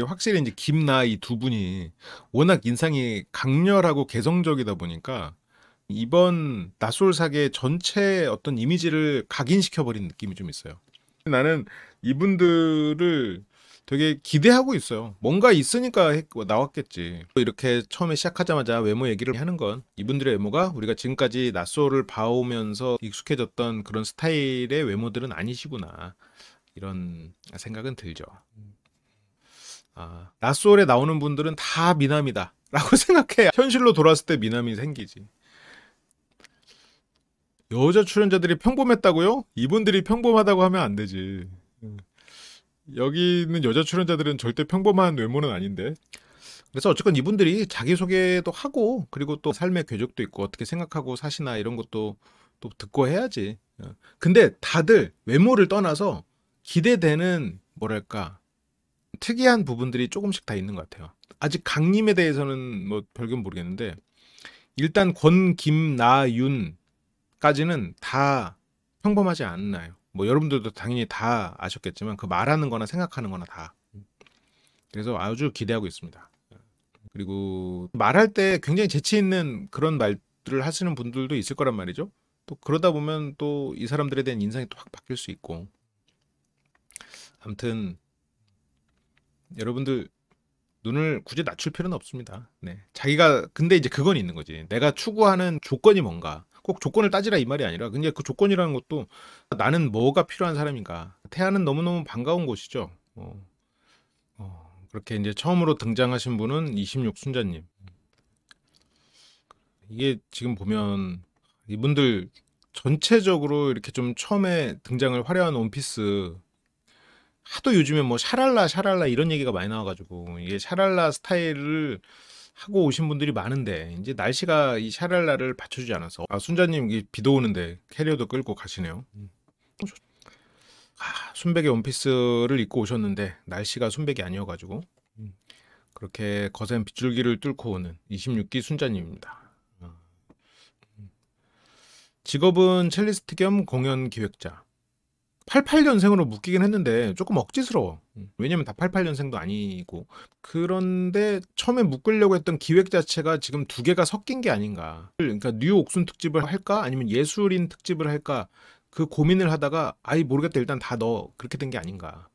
확실히 이제 김나 이 두 분이 워낙 인상이 강렬하고 개성적이다 보니까 이번 낯솔 사계 전체 어떤 이미지를 각인시켜 버린 느낌이 좀 있어요. 나는 이분들을 되게 기대하고 있어요. 뭔가 있으니까 나왔겠지. 이렇게 처음에 시작하자마자 외모 얘기를 하는 건 이분들의 외모가 우리가 지금까지 낯솔을 봐오면서 익숙해졌던 그런 스타일의 외모들은 아니시구나. 이런 생각은 들죠. 낯솔에 나오는 분들은 다 미남이다 라고 생각해. 현실로 돌아왔을 때 미남이 생기지. 여자 출연자들이 평범했다고요? 이분들이 평범하다고 하면 안 되지. 여기 있는 여자 출연자들은 절대 평범한 외모는 아닌데. 그래서 어쨌건 이분들이 자기소개도 하고, 그리고 또 삶의 궤적도 있고, 어떻게 생각하고 사시나 이런 것도 또 듣고 해야지. 근데 다들 외모를 떠나서 기대되는, 뭐랄까, 특이한 부분들이 조금씩 다 있는 것 같아요. 아직 강림에 대해서는 뭐 별건 모르겠는데, 일단 권, 김, 나, 윤까지는 다 평범하지 않나요? 뭐 여러분들도 당연히 다 아셨겠지만 그 말하는 거나 생각하는 거나 다. 그래서 아주 기대하고 있습니다. 그리고 말할 때 굉장히 재치 있는 그런 말들을 하시는 분들도 있을 거란 말이죠. 또 그러다 보면 또 이 사람들에 대한 인상이 또 확 바뀔 수 있고. 아무튼 여러분들 눈을 굳이 낮출 필요는 없습니다. 네. 자기가 근데 이제 그건 있는 거지. 내가 추구하는 조건이 뭔가. 꼭 조건을 따지라 이 말이 아니라 그냥 그 조건이라는 것도 나는 뭐가 필요한 사람인가. 태아는 너무너무 반가운 곳이죠. 그렇게 이제 처음으로 등장하신 분은 26 순자님. 이게 지금 보면 이분들 전체적으로 이렇게 좀 처음에 등장을 화려한 원피스 하도 요즘에 뭐 샤랄라 샤랄라 이런 얘기가 많이 나와가지고 이게 샤랄라 스타일을 하고 오신 분들이 많은데 이제 날씨가 이 샤랄라를 받쳐주지 않아서 순자님 비도 오는데 캐리어도 끌고 가시네요. 순백의 원피스를 입고 오셨는데 날씨가 순백이 아니어가지고 그렇게 거센 빗줄기를 뚫고 오는 26기 순자님입니다. 직업은 첼리스트 겸 공연 기획자. 88년생으로 묶이긴 했는데 조금 억지스러워. 왜냐면 다 88년생도 아니고. 그런데 처음에 묶으려고 했던 기획 자체가 지금 두 개가 섞인 게 아닌가. 그러니까 뉴 옥순 특집을 할까? 아니면 예술인 특집을 할까? 그 고민을 하다가 아이 모르겠다 일단 다 넣어. 그렇게 된 게 아닌가.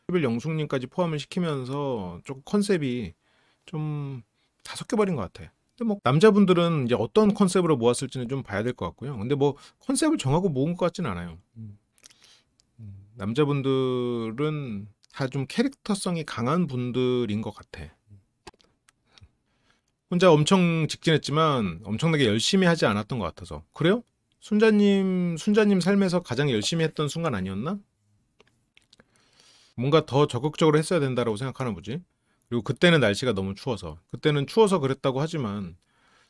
11 영숙님까지 포함을 시키면서 조금 컨셉이 좀 다 섞여버린 것 같아. 근데 뭐 남자분들은 이제 어떤 컨셉으로 모았을지는 좀 봐야 될 것 같고요. 근데 뭐 컨셉을 정하고 모은 것 같진 않아요. 남자분들은 다 좀 캐릭터성이 강한 분들인 것 같아. 혼자 엄청 직진했지만 엄청나게 열심히 하지 않았던 것 같아서. 그래요? 순자님 삶에서 가장 열심히 했던 순간 아니었나? 뭔가 더 적극적으로 했어야 된다라고 생각하나 보지. 그리고 그때는 날씨가 너무 추워서. 그때는 추워서 그랬다고 하지만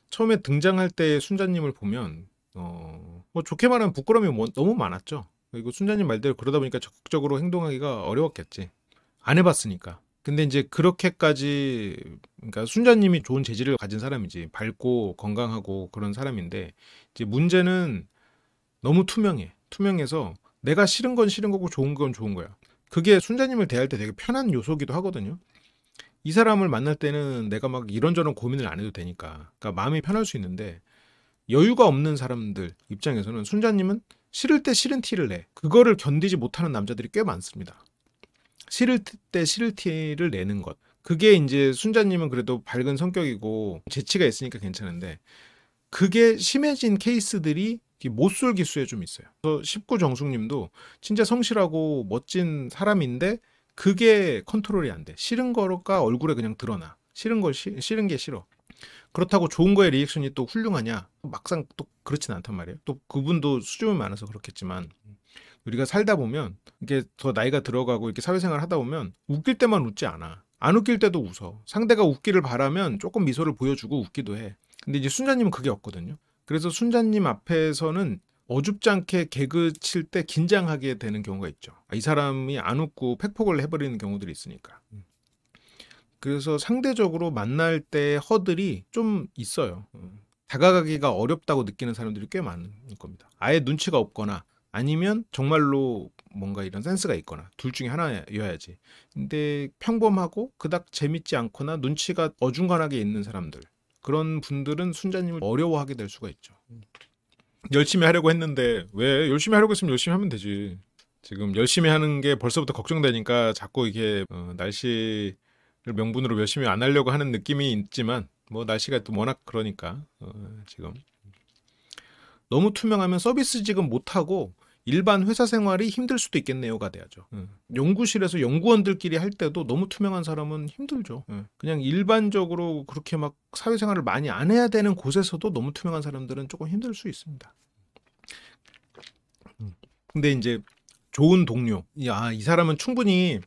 처음에 등장할 때 순자님을 보면 뭐 좋게 말하면 부끄러움이 너무 많았죠. 그리고 순자님 말대로 그러다 보니까 적극적으로 행동하기가 어려웠겠지. 안 해봤으니까. 근데 이제 그렇게까지 그러니까 순자님이 좋은 재질을 가진 사람이지 밝고 건강하고 그런 사람인데 이제 문제는 너무 투명해. 투명해서 내가 싫은 건 싫은 거고 좋은 건 좋은 거야. 그게 순자님을 대할 때 되게 편한 요소기도 하거든요. 이 사람을 만날 때는 내가 막 이런저런 고민을 안 해도 되니까. 그러니까 마음이 편할 수 있는데 여유가 없는 사람들 입장에서는 순자님은 싫을 때 싫은 티를 내. 그거를 견디지 못하는 남자들이 꽤 많습니다. 싫을 때 싫을 티를 내는 것. 그게 이제 순자님은 그래도 밝은 성격이고 재치가 있으니까 괜찮은데 그게 심해진 케이스들이 못쏠 기수에 좀 있어요. 그래서 19 정숙님도 진짜 성실하고 멋진 사람인데 그게 컨트롤이 안 돼. 싫은 거가 얼굴에 그냥 드러나. 싫은 게 싫어. 그렇다고 좋은 거에 리액션이 또 훌륭하냐? 막상 또 그렇진 않단 말이에요. 또 그분도 수줍음이 많아서 그렇겠지만 우리가 살다 보면 이게 더 나이가 들어가고 이렇게 사회생활 하다 보면 웃길 때만 웃지 않아. 안 웃길 때도 웃어. 상대가 웃기를 바라면 조금 미소를 보여주고 웃기도 해. 근데 이제 순자님은 그게 없거든요. 그래서 순자님 앞에서는 어줍지 않게 개그 칠 때 긴장하게 되는 경우가 있죠. 이 사람이 안 웃고 팩폭을 해버리는 경우들이 있으니까. 그래서 상대적으로 만날 때 허들이 좀 있어요. 다가가기가 어렵다고 느끼는 사람들이 꽤 많을 겁니다. 아예 눈치가 없거나 아니면 정말로 뭔가 이런 센스가 있거나 둘 중에 하나여야지. 근데 평범하고 그닥 재밌지 않거나 눈치가 어중간하게 있는 사람들, 그런 분들은 순자님을 어려워하게 될 수가 있죠. 열심히 하려고 했는데 왜 열심히 하려고 했으면 열심히 하면 되지. 지금 열심히 하는 게 벌써부터 걱정되니까 자꾸 이게 날씨를 명분으로 열심히 안 하려고 하는 느낌이 있지만 뭐 날씨가 또 워낙 그러니까 지금 너무 투명하면 서비스직은 못하고 일반 회사 생활이 힘들 수도 있겠네요가 돼야죠. 연구실에서 연구원들끼리 할 때도 너무 투명한 사람은 힘들죠. 그냥 일반적으로 그렇게 막 사회생활을 많이 안 해야 되는 곳에서도 너무 투명한 사람들은 조금 힘들 수 있습니다. 근데 이제 좋은 동료, 이 사람은 충분히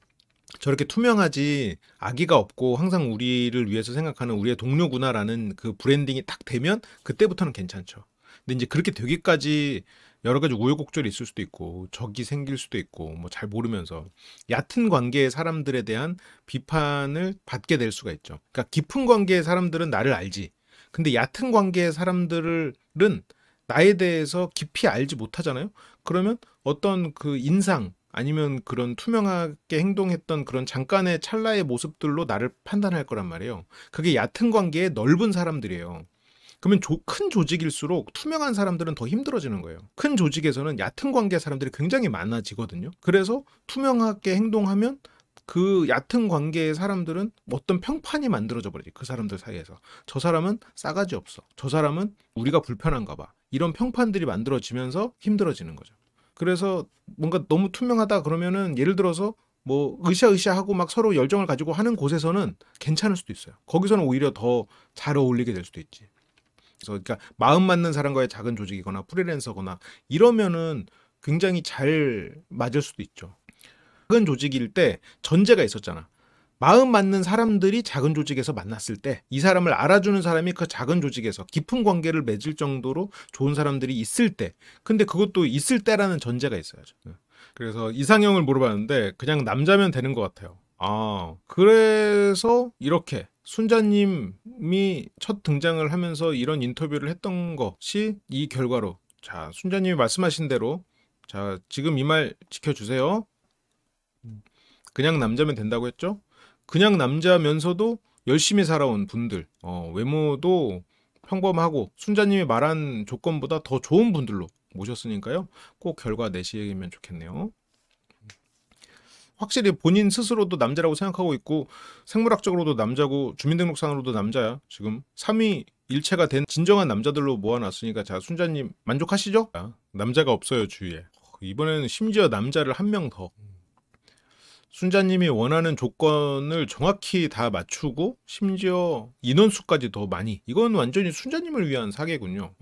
저렇게 투명하지 악의가 없고 항상 우리를 위해서 생각하는 우리의 동료구나라는 그 브랜딩이 딱 되면 그때부터는 괜찮죠. 근데 이제 그렇게 되기까지 여러 가지 우여곡절이 있을 수도 있고 적이 생길 수도 있고 뭐 잘 모르면서 얕은 관계의 사람들에 대한 비판을 받게 될 수가 있죠. 그러니까 깊은 관계의 사람들은 나를 알지. 근데 얕은 관계의 사람들은 나에 대해서 깊이 알지 못하잖아요. 그러면 어떤 그 인상 아니면 그런 투명하게 행동했던 그런 잠깐의 찰나의 모습들로 나를 판단할 거란 말이에요. 그게 얕은 관계의 넓은 사람들이에요. 그러면 큰 조직일수록 투명한 사람들은 더 힘들어지는 거예요. 큰 조직에서는 얕은 관계 사람들이 굉장히 많아지거든요. 그래서 투명하게 행동하면 그 얕은 관계의 사람들은 어떤 평판이 만들어져 버리지. 그 사람들 사이에서. 저 사람은 싸가지 없어. 저 사람은 우리가 불편한가 봐. 이런 평판들이 만들어지면서 힘들어지는 거죠. 그래서 뭔가 너무 투명하다 그러면은 예를 들어서 뭐 으쌰으쌰하고 막 서로 열정을 가지고 하는 곳에서는 괜찮을 수도 있어요. 거기서는 오히려 더 잘 어울리게 될 수도 있지. 그래서 그러니까 마음 맞는 사람과의 작은 조직이거나 프리랜서거나 이러면은 굉장히 잘 맞을 수도 있죠. 작은 조직일 때 전제가 있었잖아. 마음 맞는 사람들이 작은 조직에서 만났을 때 이 사람을 알아주는 사람이 그 작은 조직에서 깊은 관계를 맺을 정도로 좋은 사람들이 있을 때, 근데 그것도 있을 때라는 전제가 있어야죠. 그래서 이상형을 물어봤는데 그냥 남자면 되는 것 같아요. 그래서 이렇게 순자님이 첫 등장을 하면서 이런 인터뷰를 했던 것이 이 결과로, 자, 순자님이 말씀하신 대로, 자, 지금 이 말 지켜주세요. 그냥 남자면 된다고 했죠? 그냥 남자면서도 열심히 살아온 분들, 외모도 평범하고 순자님이 말한 조건보다 더 좋은 분들로 모셨으니까요. 꼭 결과 내시면 좋겠네요. 확실히 본인 스스로도 남자라고 생각하고 있고 생물학적으로도 남자고 주민등록상으로도 남자야. 지금 3위 일체가 된 진정한 남자들로 모아놨으니까, 자, 순자님 만족하시죠? 남자가 없어요, 주위에. 이번에는 심지어 남자를 한 명 더. 순자님이 원하는 조건을 정확히 다 맞추고 심지어 인원수까지 더 많이. 이건 완전히 순자님을 위한 사계군요.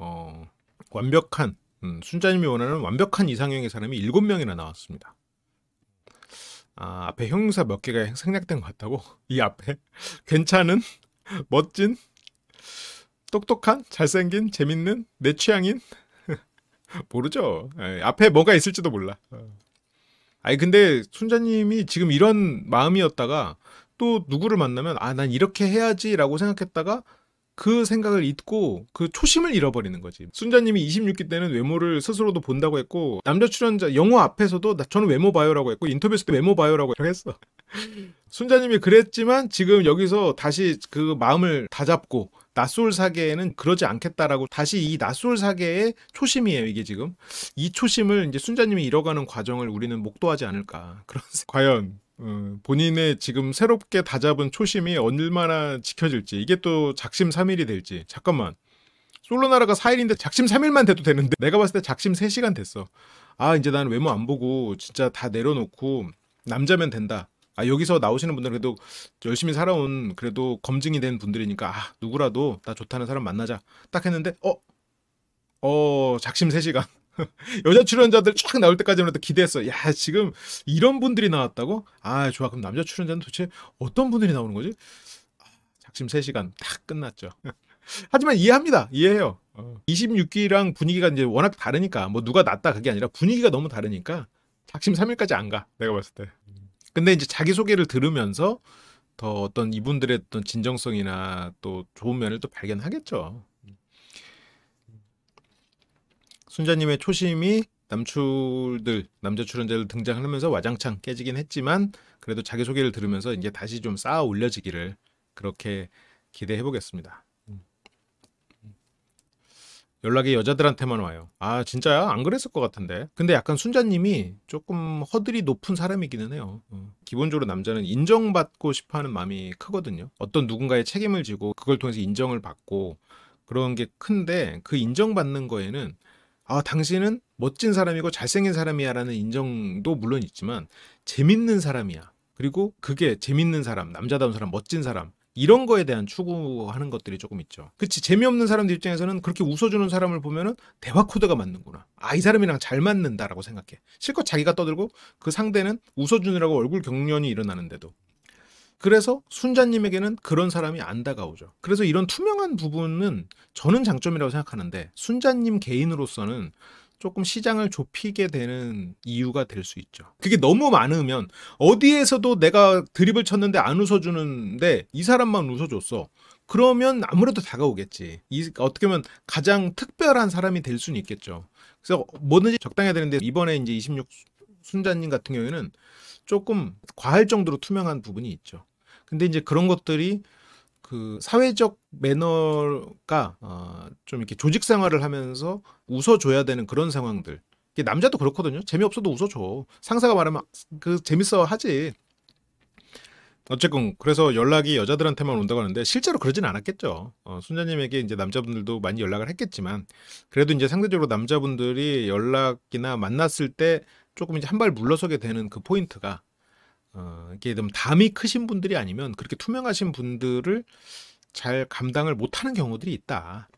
완벽한, 순자님이 원하는 완벽한 이상형의 사람이 7명이나 나왔습니다. 앞에 형용사 몇 개가 생략된 것 같다고? 이 앞에 괜찮은, 멋진, 똑똑한, 잘생긴, 재밌는, 내 취향인? 모르죠. 앞에 뭐가 있을지도 몰라. 아니 근데 순자님이 지금 이런 마음이었다가 또 누구를 만나면 난 이렇게 해야지라고 생각했다가 그 생각을 잊고 그 초심을 잃어버리는 거지. 순자님이 26기 때는 외모를 스스로도 본다고 했고, 남자 출연자 영화 앞에서도 저는 외모 봐요라고 했고, 인터뷰했을 때 외모 봐요라고 했어. 순자님이 그랬지만 지금 여기서 다시 그 마음을 다잡고 낯솔 사계에는 그러지 않겠다라고 다시 이 낯솔 사계의 초심이에요. 이게 지금 이 초심을 이제 순자님이 잃어가는 과정을 우리는 목도하지 않을까. 과연 본인의 지금 새롭게 다잡은 초심이 얼마나 지켜질지, 이게 또 작심 3일이 될지. 잠깐만, 솔로나라가 4일인데 작심 3일만 돼도 되는데 내가 봤을 때 작심 3시간 됐어. 이제 나는 외모 안 보고 진짜 다 내려놓고 남자면 된다. 여기서 나오시는 분들은 그래도 열심히 살아온 그래도 검증이 된 분들이니까 누구라도 나 좋다는 사람 만나자 딱 했는데 작심 3시간 여자 출연자들 쫙 나올 때까지는 또 기대했어. 야, 지금 이런 분들이 나왔다고? 좋아. 그럼 남자 출연자는 도대체 어떤 분들이 나오는 거지? 작심 3시간 딱 끝났죠. 하지만 이해합니다. 이해해요. 26기랑 분위기가 이제 워낙 다르니까, 뭐 누가 낫다 그게 아니라 분위기가 너무 다르니까 작심 3일까지 안 가. 내가 봤을 때. 근데 이제 자기소개를 들으면서 더 어떤 이분들의 어떤 진정성이나 또 좋은 면을 또 발견하겠죠. 순자님의 초심이 남자 출연자들 등장하면서 와장창 깨지긴 했지만 그래도 자기소개를 들으면서 이제 다시 좀 쌓아 올려지기를 그렇게 기대해 보겠습니다. 연락이 여자들한테만 와요. 아, 진짜야? 안 그랬을 것 같은데. 근데 약간 순자님이 조금 허들이 높은 사람이기는 해요. 기본적으로 남자는 인정받고 싶어 하는 마음이 크거든요. 어떤 누군가의 책임을 지고 그걸 통해서 인정을 받고 그런 게 큰데 그 인정받는 거에는 아, 당신은 멋진 사람이고 잘생긴 사람이야 라는 인정도 물론 있지만 재밌는 사람이야. 그리고 그게 재밌는 사람, 남자다운 사람, 멋진 사람 이런 거에 대한 추구하는 것들이 조금 있죠. 그치, 재미없는 사람들 입장에서는 그렇게 웃어주는 사람을 보면은 대화 코드가 맞는구나. 아, 이 사람이랑 잘 맞는다라고 생각해. 실컷 자기가 떠들고 그 상대는 웃어주느라고 얼굴 경련이 일어나는데도. 그래서 순자님에게는 그런 사람이 안 다가오죠. 그래서 이런 투명한 부분은 저는 장점이라고 생각하는데 순자님 개인으로서는 조금 시장을 좁히게 되는 이유가 될 수 있죠. 그게 너무 많으면 어디에서도 내가 드립을 쳤는데 안 웃어주는데 이 사람만 웃어줬어. 그러면 아무래도 다가오겠지. 어떻게 보면 가장 특별한 사람이 될 수는 있겠죠. 그래서 뭐든지 적당해야 되는데 이번에 이제 26 순자님 같은 경우에는 조금 과할 정도로 투명한 부분이 있죠. 근데 이제 그런 것들이 그 사회적 매너가 좀 이렇게 조직 생활을 하면서 웃어줘야 되는 그런 상황들. 이게 남자도 그렇거든요. 재미없어도 웃어줘. 상사가 말하면 그 재밌어 하지. 어쨌건 그래서 연락이 여자들한테만 온다고 하는데 실제로 그러진 않았겠죠. 순자님에게 이제 남자분들도 많이 연락을 했겠지만 그래도 이제 상대적으로 남자분들이 연락이나 만났을 때 조금 이제 한 발 물러서게 되는 그 포인트가 이게 좀 담이 크신 분들이 아니면 그렇게 투명하신 분들을 잘 감당을 못하는 경우들이 있다.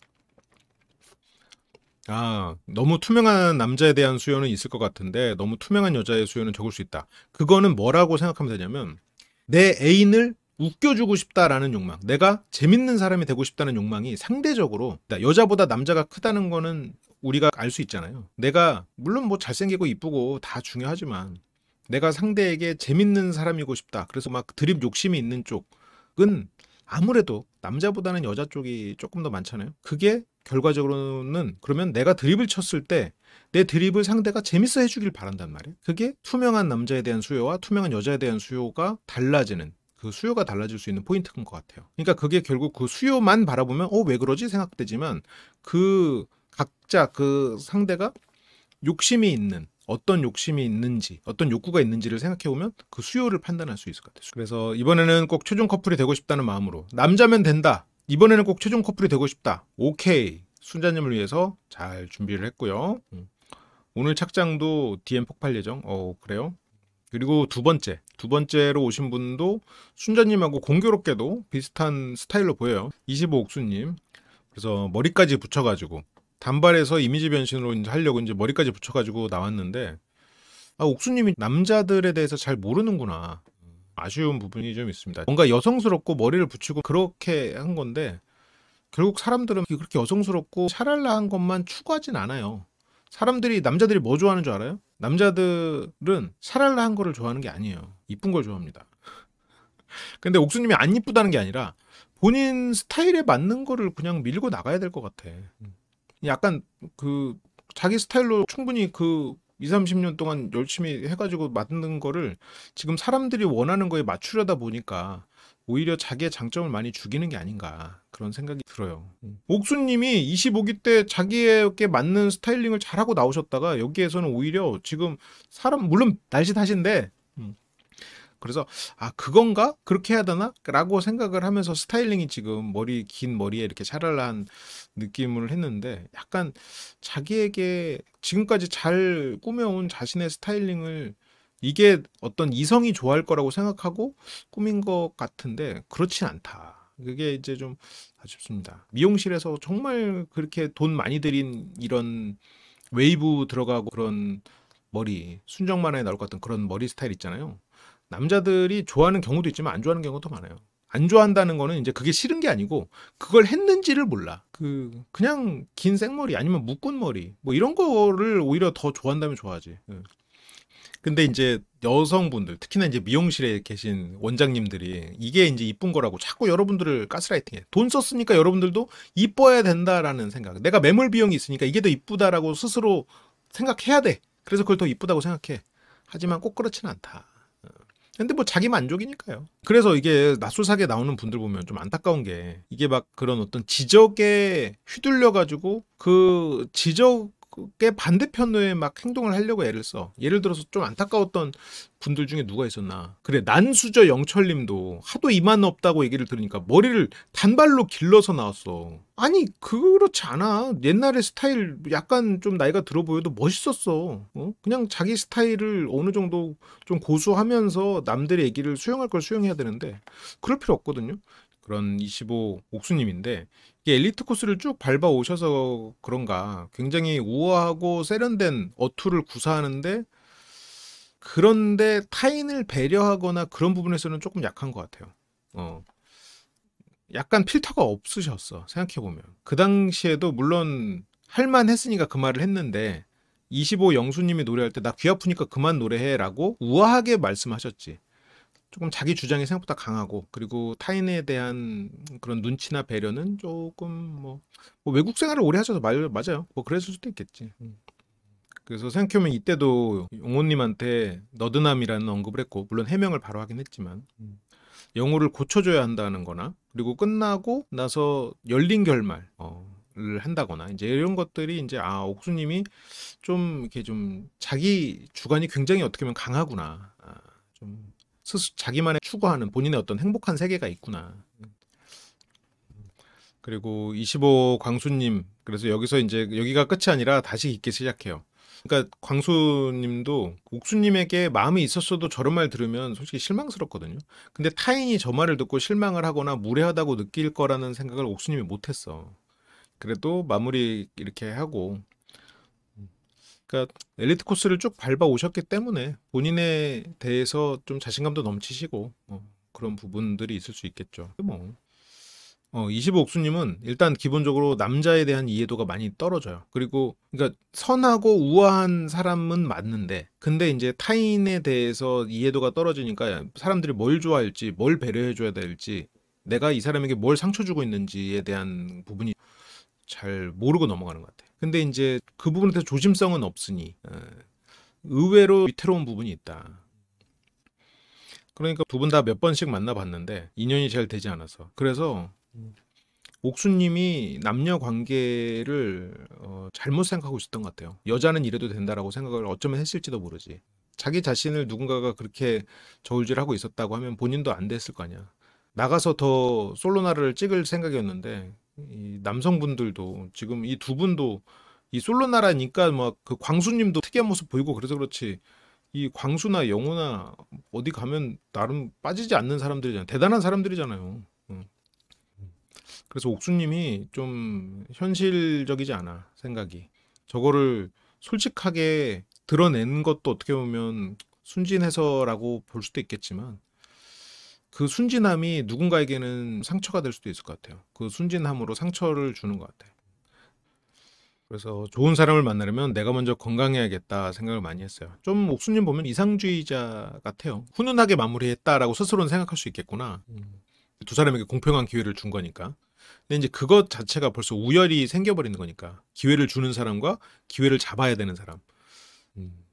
아, 너무 투명한 남자에 대한 수요는 있을 것 같은데 너무 투명한 여자의 수요는 적을 수 있다. 그거는 뭐라고 생각하면 되냐면 내 애인을 웃겨주고 싶다라는 욕망, 내가 재밌는 사람이 되고 싶다는 욕망이 상대적으로 여자보다 남자가 크다는 거는 우리가 알 수 있잖아요. 내가 물론 뭐 잘생기고 이쁘고 다 중요하지만 내가 상대에게 재밌는 사람이고 싶다. 그래서 막 드립 욕심이 있는 쪽은 아무래도 남자보다는 여자 쪽이 조금 더 많잖아요. 그게 결과적으로는 그러면 내가 드립을 쳤을 때 내 드립을 상대가 재밌어 해주길 바란단 말이에요. 그게 투명한 남자에 대한 수요와 투명한 여자에 대한 수요가 달라지는 그 수요가 달라질 수 있는 포인트인 것 같아요. 그러니까 그게 결국 그 수요만 바라보면 왜 그러지 생각되지만 그 각자 그 상대가 욕심이 있는 어떤 욕심이 있는지 어떤 욕구가 있는지를 생각해보면 그 수요를 판단할 수 있을 것 같아요. 그래서 이번에는 꼭 최종 커플이 되고 싶다는 마음으로 남자면 된다. 이번에는 꼭 최종 커플이 되고 싶다. 오케이. 순자님을 위해서 잘 준비를 했고요. 오늘 착장도 DM 폭발 예정. 그래요? 그리고 두 번째로 오신 분도 순자님하고 공교롭게도 비슷한 스타일로 보여요. 25옥수님. 그래서 머리까지 붙여가지고 단발에서 이미지 변신으로 이제 하려고 이제 머리까지 붙여가지고 나왔는데 옥수님이 남자들에 대해서 잘 모르는구나. 아쉬운 부분이 좀 있습니다. 뭔가 여성스럽고 머리를 붙이고 그렇게 한 건데 결국 사람들은 그렇게 여성스럽고 샤랄라한 것만 추구하진 않아요. 남자들이 뭐 좋아하는 줄 알아요? 남자들은 샤랄라한 거를 좋아하는 게 아니에요. 이쁜 걸 좋아합니다. 근데 옥수님이 안 이쁘다는 게 아니라 본인 스타일에 맞는 거를 그냥 밀고 나가야 될 것 같아. 약간 그 자기 스타일로 충분히 그 20, 30년 동안 열심히 해가지고 만든 거를 지금 사람들이 원하는 거에 맞추려다 보니까 오히려 자기의 장점을 많이 죽이는 게 아닌가 그런 생각이 들어요. 옥수님이 25기 때 자기에게 맞는 스타일링을 잘하고 나오셨다가 여기에서는 오히려 지금 물론 날씨 탓인데 그래서 그건가? 그렇게 해야 되나? 라고 생각을 하면서 스타일링이 지금 긴 머리에 이렇게 샤랄라한 느낌을 했는데 약간 자기에게 지금까지 잘 꾸며온 자신의 스타일링을 이게 어떤 이성이 좋아할 거라고 생각하고 꾸민 것 같은데 그렇진 않다. 그게 이제 좀 아쉽습니다. 미용실에서 정말 그렇게 돈 많이 들인 이런 웨이브 들어가고 그런 머리, 순정 만화에 나올 것 같은 그런 머리 스타일 있잖아요. 남자들이 좋아하는 경우도 있지만 안 좋아하는 경우도 많아요. 안 좋아한다는 거는 이제 그게 싫은 게 아니고 그걸 했는지를 몰라. 그냥 긴 생머리 아니면 묶은 머리 뭐 이런 거를 오히려 더 좋아한다면 좋아하지. 근데 이제 여성분들 특히나 이제 미용실에 계신 원장님들이 이게 이제 이쁜 거라고 자꾸 여러분들을 가스라이팅해. 돈 썼으니까 여러분들도 이뻐야 된다라는 생각. 내가 매몰 비용이 있으니까 이게 더 이쁘다라고 스스로 생각해야 돼. 그래서 그걸 더 이쁘다고 생각해. 하지만 꼭 그렇지는 않다. 근데 뭐 자기 만족이니까요. 그래서 이게 낮술사기에 나오는 분들 보면 좀 안타까운 게 이게 막 그런 어떤 지적에 휘둘려 가지고 그 지적의 반대편에 막 행동을 하려고 애를 써. 예를 들어서 좀 안타까웠던 분들 중에 누가 있었나. 그래, 난수저 영철님도 하도 이만 없다고 얘기를 들으니까 머리를 단발로 길러서 나왔어. 아니 그렇지 않아. 옛날에 스타일 약간 좀 나이가 들어 보여도 멋있었어. 그냥 자기 스타일을 어느 정도 좀 고수하면서 남들의 얘기를 수용할 걸 수용해야 되는데 그럴 필요 없거든요. 그런 25 옥수님인데 이게 엘리트 코스를 쭉 밟아 오셔서 그런가 굉장히 우아하고 세련된 어투를 구사하는데 그런데 타인을 배려하거나 그런 부분에서는 조금 약한 것 같아요. 약간 필터가 없으셨어. 생각해보면. 그 당시에도 물론 할만했으니까 그 말을 했는데 25 영수님이 노래할 때 나 귀 아프니까 그만 노래해라고 우아하게 말씀하셨지. 조금 자기 주장이 생각보다 강하고 그리고 타인에 대한 그런 눈치나 배려는 조금 뭐 외국 생활을 오래 하셔서 맞아요. 뭐 그랬을 수도 있겠지. 그래서 생각해보면 이때도 용호님한테 너드남이라는 언급을 했고 물론 해명을 바로 하긴 했지만 영어를 고쳐줘야 한다는 거나 그리고 끝나고 나서 열린 결말 를 한다거나 이제 이런 것들이 이제 옥수님이 좀 이렇게 좀 자기 주관이 굉장히 어떻게 보면 강하구나. 좀 스스로 자기만의 추구하는 본인의 어떤 행복한 세계가 있구나. 그리고 25 광수님 그래서 여기서 이제 여기가 끝이 아니라 다시 읽기 시작해요. 그러니까 광수님도 옥수님에게 마음이 있었어도 저런 말 들으면 솔직히 실망스럽거든요. 근데 타인이 저 말을 듣고 실망을 하거나 무례하다고 느낄 거라는 생각을 옥수님이 못했어. 그래도 마무리 이렇게 하고 그러니까 엘리트 코스를 쭉 밟아 오셨기 때문에 본인에 대해서 좀 자신감도 넘치시고 그런 부분들이 있을 수 있겠죠. 25 옥수님은 일단 기본적으로 남자에 대한 이해도가 많이 떨어져요. 그리고 그러니까 선하고 우아한 사람은 맞는데 근데 이제 타인에 대해서 이해도가 떨어지니까 사람들이 뭘 좋아할지 뭘 배려해줘야 될지 내가 이 사람에게 뭘 상처 주고 있는지에 대한 부분이 잘 모르고 넘어가는 것 같아. 근데 이제 그 부분에 대해서 조심성은 없으니 의외로 위태로운 부분이 있다. 그러니까 두 분 다 몇 번씩 만나봤는데 인연이 잘 되지 않아서 그래서 옥수님이 남녀 관계를 잘못 생각하고 있었던 것 같아요. 여자는 이래도 된다라고 생각을 어쩌면 했을지도 모르지. 자기 자신을 누군가가 그렇게 저울질하고 있었다고 하면 본인도 안 됐을 거 아니야. 나가서 더 솔로나를 찍을 생각이었는데 이 남성분들도 지금 이 두 분도 이 솔로나라니까 막 그 광수님도 특이한 모습 보이고 그래서 그렇지 이 광수나 영호나 어디 가면 나름 빠지지 않는 사람들이잖아요. 대단한 사람들이잖아요. 그래서 옥수님이 좀 현실적이지 않아 생각이. 저거를 솔직하게 드러낸 것도 어떻게 보면 순진해서라고 볼 수도 있겠지만 그 순진함이 누군가에게는 상처가 될 수도 있을 것 같아요. 그 순진함으로 상처를 주는 것 같아요. 그래서 좋은 사람을 만나려면 내가 먼저 건강해야겠다 생각을 많이 했어요. 좀 옥수님 보면 이상주의자 같아요. 훈훈하게 마무리했다라고 스스로는 생각할 수 있겠구나. 두 사람에게 공평한 기회를 준 거니까. 근데 이제 그것 자체가 벌써 우열이 생겨버리는 거니까. 기회를 주는 사람과 기회를 잡아야 되는 사람.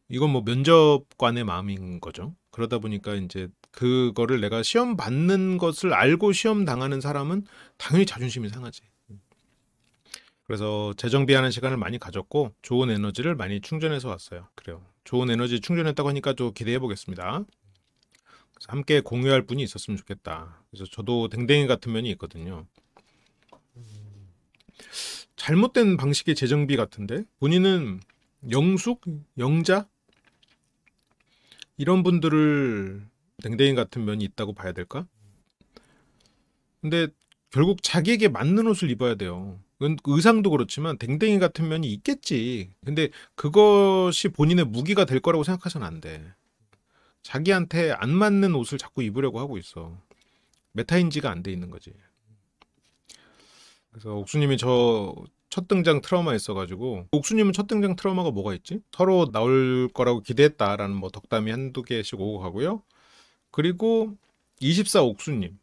이건 뭐 면접관의 마음인 거죠. 그러다 보니까 이제 그거를 내가 시험 받는 것을 알고 시험 당하는 사람은 당연히 자존심이 상하지. 그래서 재정비하는 시간을 많이 가졌고 좋은 에너지를 많이 충전해서 왔어요. 그래요. 좋은 에너지 충전했다고 하니까 또 기대해 보겠습니다. 함께 공유할 분이 있었으면 좋겠다. 그래서 저도 댕댕이 같은 면이 있거든요. 잘못된 방식의 재정비 같은데 본인은 영숙, 영자 이런 분들을 댕댕이 같은 면이 있다고 봐야 될까? 근데 결국 자기에게 맞는 옷을 입어야 돼요. 의상도 그렇지만 댕댕이 같은 면이 있겠지. 근데 그것이 본인의 무기가 될 거라고 생각하서는 안 돼. 자기한테 안 맞는 옷을 자꾸 입으려고 하고 있어. 메타인지가 안 돼 있는 거지. 그래서 옥수님이 저 첫 등장 트라우마 있어가지고 옥수님은 첫 등장 트라우마가 뭐가 있지? 서로 나올 거라고 기대했다라는 뭐 덕담이 한두 개씩 오고 가고요. 그리고 24 옥수님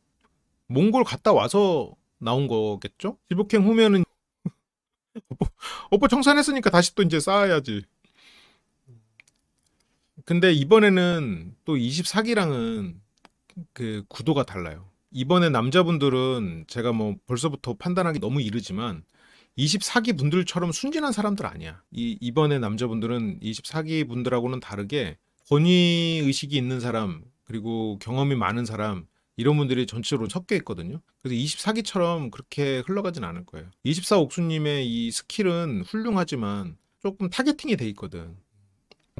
몽골 갔다 와서 나온 거겠죠? 일복행 후면은 오빠 청산했으니까 다시 또 이제 쌓아야지. 근데 이번에는 또 24기랑은 그 구도가 달라요. 이번에 남자분들은 제가 뭐 벌써부터 판단하기 너무 이르지만 24기 분들처럼 순진한 사람들 아니야. 이번에 남자분들은 24기 분들하고는 다르게 권위 의식이 있는 사람, 그리고 경험이 많은 사람, 이런 분들이 전체적으로 섞여 있거든요. 그래서 24기처럼 그렇게 흘러가진 않을 거예요. 24 옥수님의 이 스킬은 훌륭하지만 조금 타겟팅이 돼 있거든.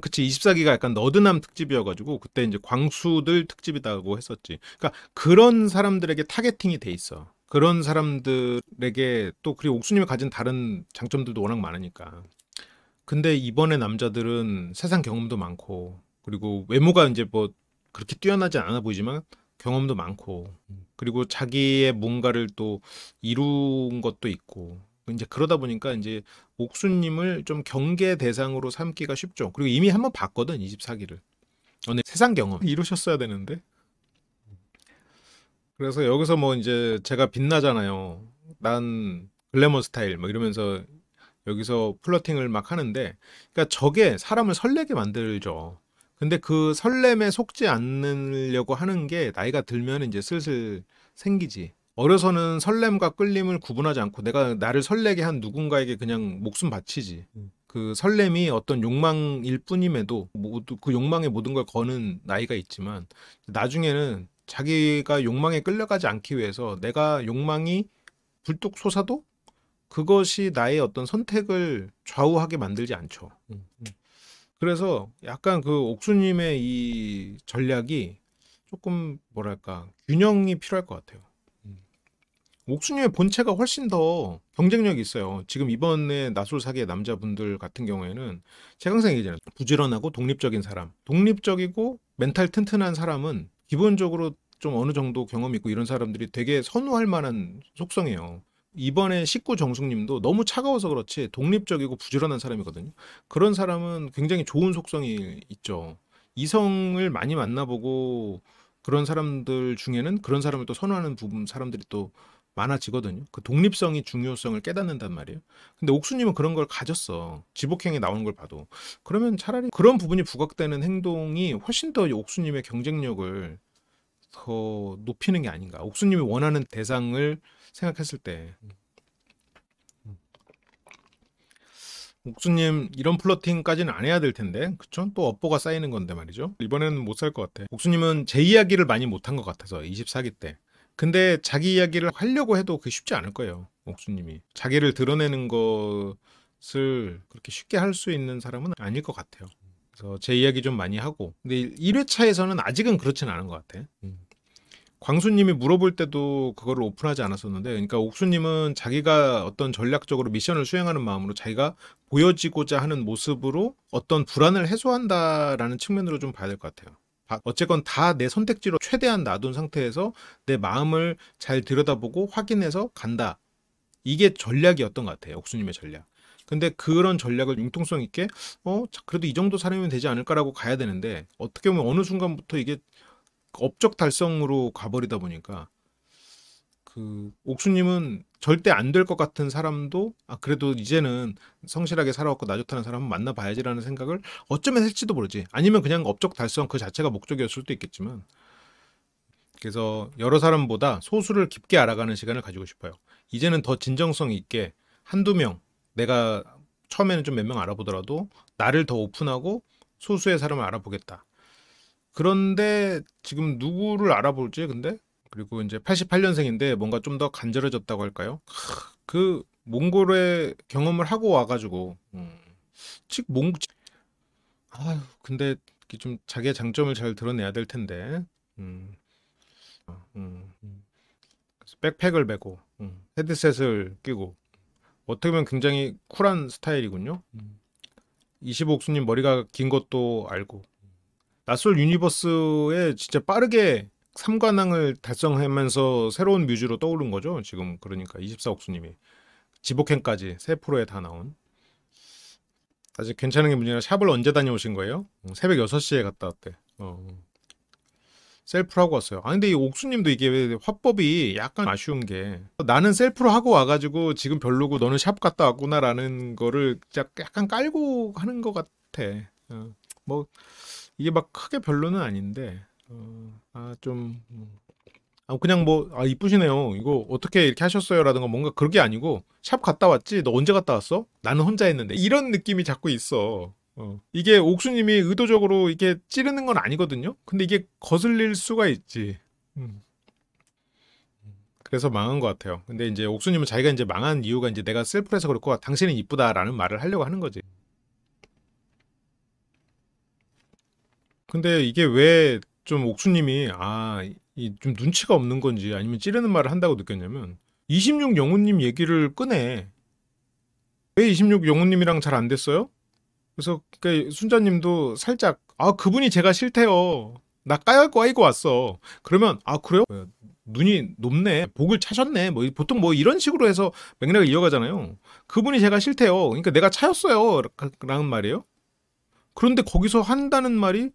그치, 24기가 약간 너드남 특집이어가지고 그때 이제 광수들 특집이라고 했었지. 그러니까 그런 사람들에게 타겟팅이 돼 있어. 그런 사람들에게 또 그리고 옥수님이 가진 다른 장점들도 워낙 많으니까. 근데 이번에 남자들은 세상 경험도 많고, 그리고 외모가 이제 뭐 그렇게 뛰어나지 않아 보이지만 경험도 많고, 그리고 자기의 뭔가를 또 이룬 것도 있고, 이제 그러다 보니까 이제 옥수님을 좀 경계 대상으로 삼기가 쉽죠. 그리고 이미 한번 봤거든, 24기를. 근데 세상 경험 이루셨어야 되는데. 그래서 여기서 뭐 이제 제가 빛나잖아요. 난 글래머 스타일 뭐 이러면서 여기서 플러팅을 막 하는데, 그러니까 저게 사람을 설레게 만들죠. 근데 그 설렘에 속지 않으려고 하는 게 나이가 들면 이제 슬슬 생기지. 어려서는 설렘과 끌림을 구분하지 않고 내가 나를 설레게 한 누군가에게 그냥 목숨 바치지. 그 설렘이 어떤 욕망일 뿐임에도 모두 그 욕망의 모든 걸 거는 나이가 있지만, 나중에는 자기가 욕망에 끌려가지 않기 위해서 내가 욕망이 불뚝 솟아도 그것이 나의 어떤 선택을 좌우하게 만들지 않죠. 그래서 약간 그 옥수님의 이 전략이 조금 뭐랄까 균형이 필요할 것 같아요. 옥수님의 본체가 훨씬 더 경쟁력이 있어요. 지금 이번에 나솔사기의 남자분들 같은 경우에는 제가 항상 얘기하잖아요. 부지런하고 독립적인 사람. 독립적이고 멘탈 튼튼한 사람은 기본적으로 좀 어느 정도 경험 있고 이런 사람들이 되게 선호할 만한 속성이에요. 이번에 식구 정숙님도 너무 차가워서 그렇지 독립적이고 부지런한 사람이거든요. 그런 사람은 굉장히 좋은 속성이 있죠. 이성을 많이 만나보고 그런 사람들 중에는 그런 사람을 또 선호하는 부분 사람들이 또 많아지거든요. 그 독립성이 중요성을 깨닫는단 말이에요. 근데 옥수님은 그런 걸 가졌어. 지복행에 나오는 걸 봐도. 그러면 차라리 그런 부분이 부각되는 행동이 훨씬 더 옥수님의 경쟁력을 더 높이는 게 아닌가. 옥수님이 원하는 대상을 생각했을 때. 옥수님 이런 플러팅까지는 안 해야 될 텐데, 그쵸? 또 업보가 쌓이는 건데 말이죠. 이번에는 못 살 것 같아. 옥수님은 제 이야기를 많이 못한 것 같아서 24기 때. 근데 자기 이야기를 하려고 해도 그게 쉽지 않을 거예요. 옥수님이 자기를 드러내는 것을 그렇게 쉽게 할 수 있는 사람은 아닐 것 같아요. 그래서 제 이야기 좀 많이 하고, 근데 1회차에서는 아직은 그렇진 않은 것 같아. 광수님이 물어볼 때도 그거를 오픈하지 않았었는데, 그러니까 옥수님은 자기가 어떤 전략적으로 미션을 수행하는 마음으로 자기가 보여지고자 하는 모습으로 어떤 불안을 해소한다라는 측면으로 좀 봐야 될 것 같아요. 어쨌건 다 내 선택지로 최대한 놔둔 상태에서 내 마음을 잘 들여다보고 확인해서 간다. 이게 전략이었던 것 같아요. 옥수님의 전략. 근데 그런 전략을 융통성 있게 그래도 이 정도 사람이면 되지 않을까라고 가야 되는데, 어떻게 보면 어느 순간부터 이게 업적 달성으로 가버리다 보니까 그 옥수님은 절대 안 될 것 같은 사람도 그래도 이제는 성실하게 살아왔고 나 좋다는 사람은 만나봐야지라는 생각을 어쩌면 했을지도 모르지. 아니면 그냥 업적 달성 그 자체가 목적이었을 수도 있겠지만, 그래서 여러 사람보다 소수를 깊게 알아가는 시간을 가지고 싶어요. 이제는 더 진정성 있게 한두 명, 내가 처음에는 좀 몇 명 알아보더라도 나를 더 오픈하고 소수의 사람을 알아보겠다. 그런데 지금 누구를 알아볼지 근데, 그리고 이제 88년생인데 뭔가 좀 더 간절해졌다고 할까요? 그 몽골의 경험을 하고 와가지고 즉 몽, 아유 근데 이게 좀 자기의 장점을 잘 드러내야 될 텐데. 음, 그래서 백팩을 메고 헤드셋을 끼고 어떻게 보면 굉장히 쿨한 스타일이군요. 25옥수님 머리가 긴 것도 알고 낯설 유니버스에 진짜 빠르게 3관왕을 달성하면서 새로운 뮤즈로 떠오른 거죠. 지금 그러니까 24옥수님이 지복행까지 세 프로에 다 나온. 아직 괜찮은 게 문제라 샵을 언제 다녀오신 거예요? 새벽 6시에 갔다 왔대. 셀프로 하고 왔어요. 근데 이 옥수님도 이게 화법이 약간 아쉬운 게, 나는 셀프로 하고 와가지고 지금 별로고 너는 샵 갔다 왔구나라는 거를 약간 깔고 하는 것 같아. 뭐 이게 막 크게 별로는 아닌데 좀 그냥 뭐 이쁘시네요. 이거 어떻게 이렇게 하셨어요라든가 뭔가 그런 게 아니고 샵 갔다 왔지? 너 언제 갔다 왔어? 나는 혼자 했는데 이런 느낌이 자꾸 있어. 이게 옥수님이 의도적으로 이게 찌르는 건 아니거든요. 근데 이게 거슬릴 수가 있지. 음. 그래서 망한 것 같아요. 근데 이제 옥수님은 자기가 이제 망한 이유가 이제 내가 셀프해서 그럴 거야. 당신은 이쁘다라는 말을 하려고 하는 거지. 근데 이게 왜 좀 옥수님이 이 좀 눈치가 없는 건지 아니면 찌르는 말을 한다고 느꼈냐면 26 영우님 얘기를 꺼내. 왜 26 영우님이랑 잘 안 됐어요? 그래서 그 순자님도 살짝 그분이 제가 싫대요. 나 까이고 왔어. 그러면 그래요? 눈이 높네. 복을 차셨네. 뭐 보통 뭐 이런 식으로 해서 맥락을 이어가잖아요. 그분이 제가 싫대요. 그러니까 내가 차였어요. 라는 말이에요. 그런데 거기서 한다는 말이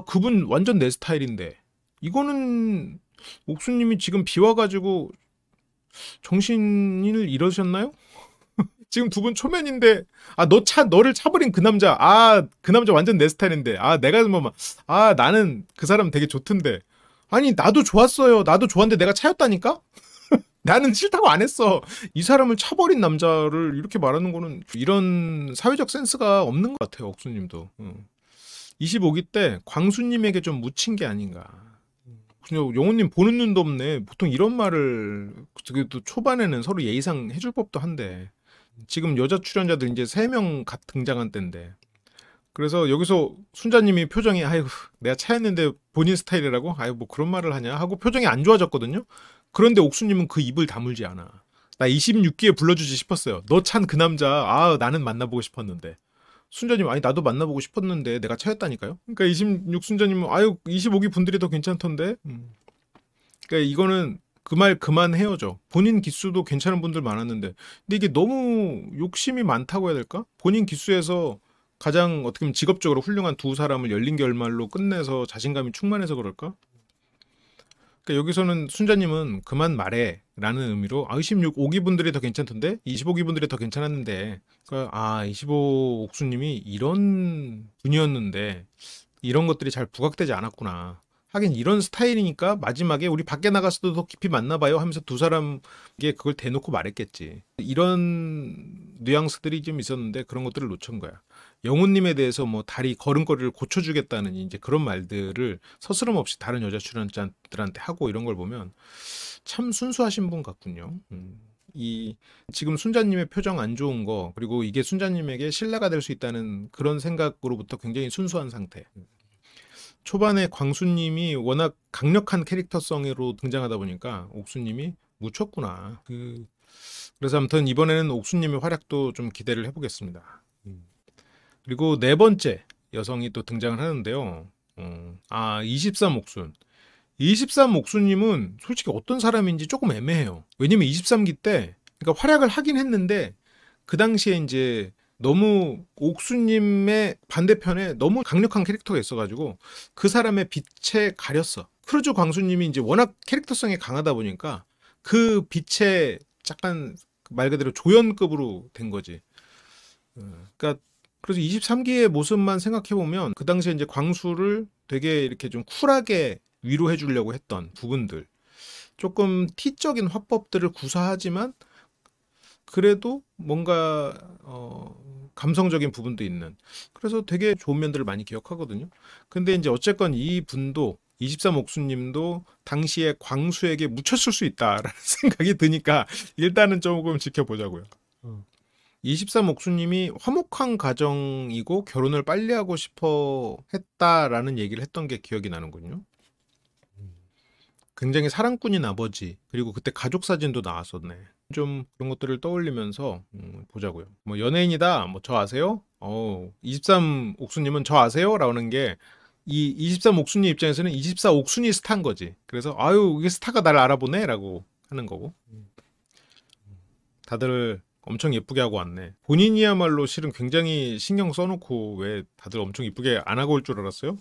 그분 완전 내 스타일인데 이거는 옥수님이 지금 비와가지고 정신을 잃으셨나요? 지금 두 분 초면인데 너를 차버린 그 남자 그 남자 완전 내 스타일인데 내가 나는 그 사람 되게 좋던데 아니 나도 좋았어요. 나도 좋았는데 내가 차였다니까? 나는 싫다고 안 했어. 이 사람을 차버린 남자를 이렇게 말하는 거는 이런 사회적 센스가 없는 것 같아요. 옥수님도 25기 때 광수님에게 좀 묻힌 게 아닌가. 그냥 영호님 보는 눈도 없네. 보통 이런 말을 그래도 초반에는 서로 예의상 해줄 법도 한데 지금 여자 출연자들 이제 3명 등장한 때인데 그래서 여기서 순자님이 표정이 아이고 내가 차였는데 본인 스타일이라고? 아이고 뭐 그런 말을 하냐 하고 표정이 안 좋아졌거든요. 그런데 옥수님은 그 입을 다물지 않아. 나 26기에 불러주지 싶었어요. 너 찬 그 남자 나는 만나보고 싶었는데 순자님 아니 나도 만나보고 싶었는데 내가 차였다니까요. 그러니까 26 순자님은 25기 분들이 더 괜찮던데. 그러니까 이거는 그 말 그만 헤어져. 본인 기수도 괜찮은 분들 많았는데 근데 이게 너무 욕심이 많다고 해야 될까? 본인 기수에서 가장 어떻게 보면 직업적으로 훌륭한 두 사람을 열린 결말로 끝내서 자신감이 충만해서 그럴까? 그러니까 여기서는 순자님은 그만 말해 라는 의미로 26 5기 분들이 더 괜찮던데 25기 분들이 더 괜찮았는데 그러니까 25 옥수님이 이런 분이었는데 이런 것들이 잘 부각되지 않았구나. 하긴 이런 스타일이니까 마지막에 우리 밖에 나가서도 더 깊이 만나봐요 하면서 두 사람에게 그걸 대놓고 말했겠지. 이런 뉘앙스들이 좀 있었는데 그런 것들을 놓친 거야. 영훈님에 대해서 뭐 다리 걸음걸이를 고쳐주겠다는 이제 그런 말들을 서스럼 없이 다른 여자 출연자들한테 하고 이런 걸 보면 참 순수하신 분 같군요. 이 지금 순자님의 표정 안 좋은 거 그리고 이게 순자님에게 신뢰가 될 수 있다는 그런 생각으로부터 굉장히 순수한 상태. 초반에 광수님이 워낙 강력한 캐릭터성으로 등장하다 보니까 옥수님이 묻혔구나. 그래서 아무튼 이번에는 옥수님의 활약도 좀 기대를 해보겠습니다. 그리고 네 번째 여성이 또 등장을 하는데요. 23 옥순. 23 옥수님은 솔직히 어떤 사람인지 조금 애매해요. 왜냐면 23기 때 그러니까 활약을 하긴 했는데 그 당시에 이제 너무 옥수님의 반대편에 너무 강력한 캐릭터가 있어가지고 그 사람의 빛에 가렸어. 크루즈 광수님이 이제 워낙 캐릭터성이 강하다 보니까 그 빛에 약간 말 그대로 조연급으로 된 거지. 그러니까 그래서 23기의 모습만 생각해보면 그 당시에 이제 광수를 되게 이렇게 좀 쿨하게 위로해 주려고 했던 부분들 조금 T적인 화법들을 구사하지만 그래도 뭔가 감성적인 부분도 있는 그래서 되게 좋은 면들을 많이 기억하거든요. 근데 이제 어쨌건 이 분도 23 옥수님도 당시에 광수에게 묻혔을 수 있다라는 생각이 드니까 일단은 조금 지켜보자고요. 23 옥수님이 화목한 가정이고 결혼을 빨리 하고 싶어 했다라는 얘기를 했던 게 기억이 나는군요. 굉장히 사랑꾼인 아버지 그리고 그때 가족 사진도 나왔었네. 좀 그런 것들을 떠올리면서 보자고요. 뭐 연예인이다 뭐 저 아세요? 23 옥수님은 저 아세요? 라는 게 이 23 옥수님 입장에서는 24 옥순이 스타인 거지. 그래서 이게 스타가 나를 알아보네 라고 하는 거고. 다들 엄청 예쁘게 하고 왔네. 본인이야말로 실은 굉장히 신경 써놓고 왜 다들 엄청 예쁘게 안 하고 올 줄 알았어요?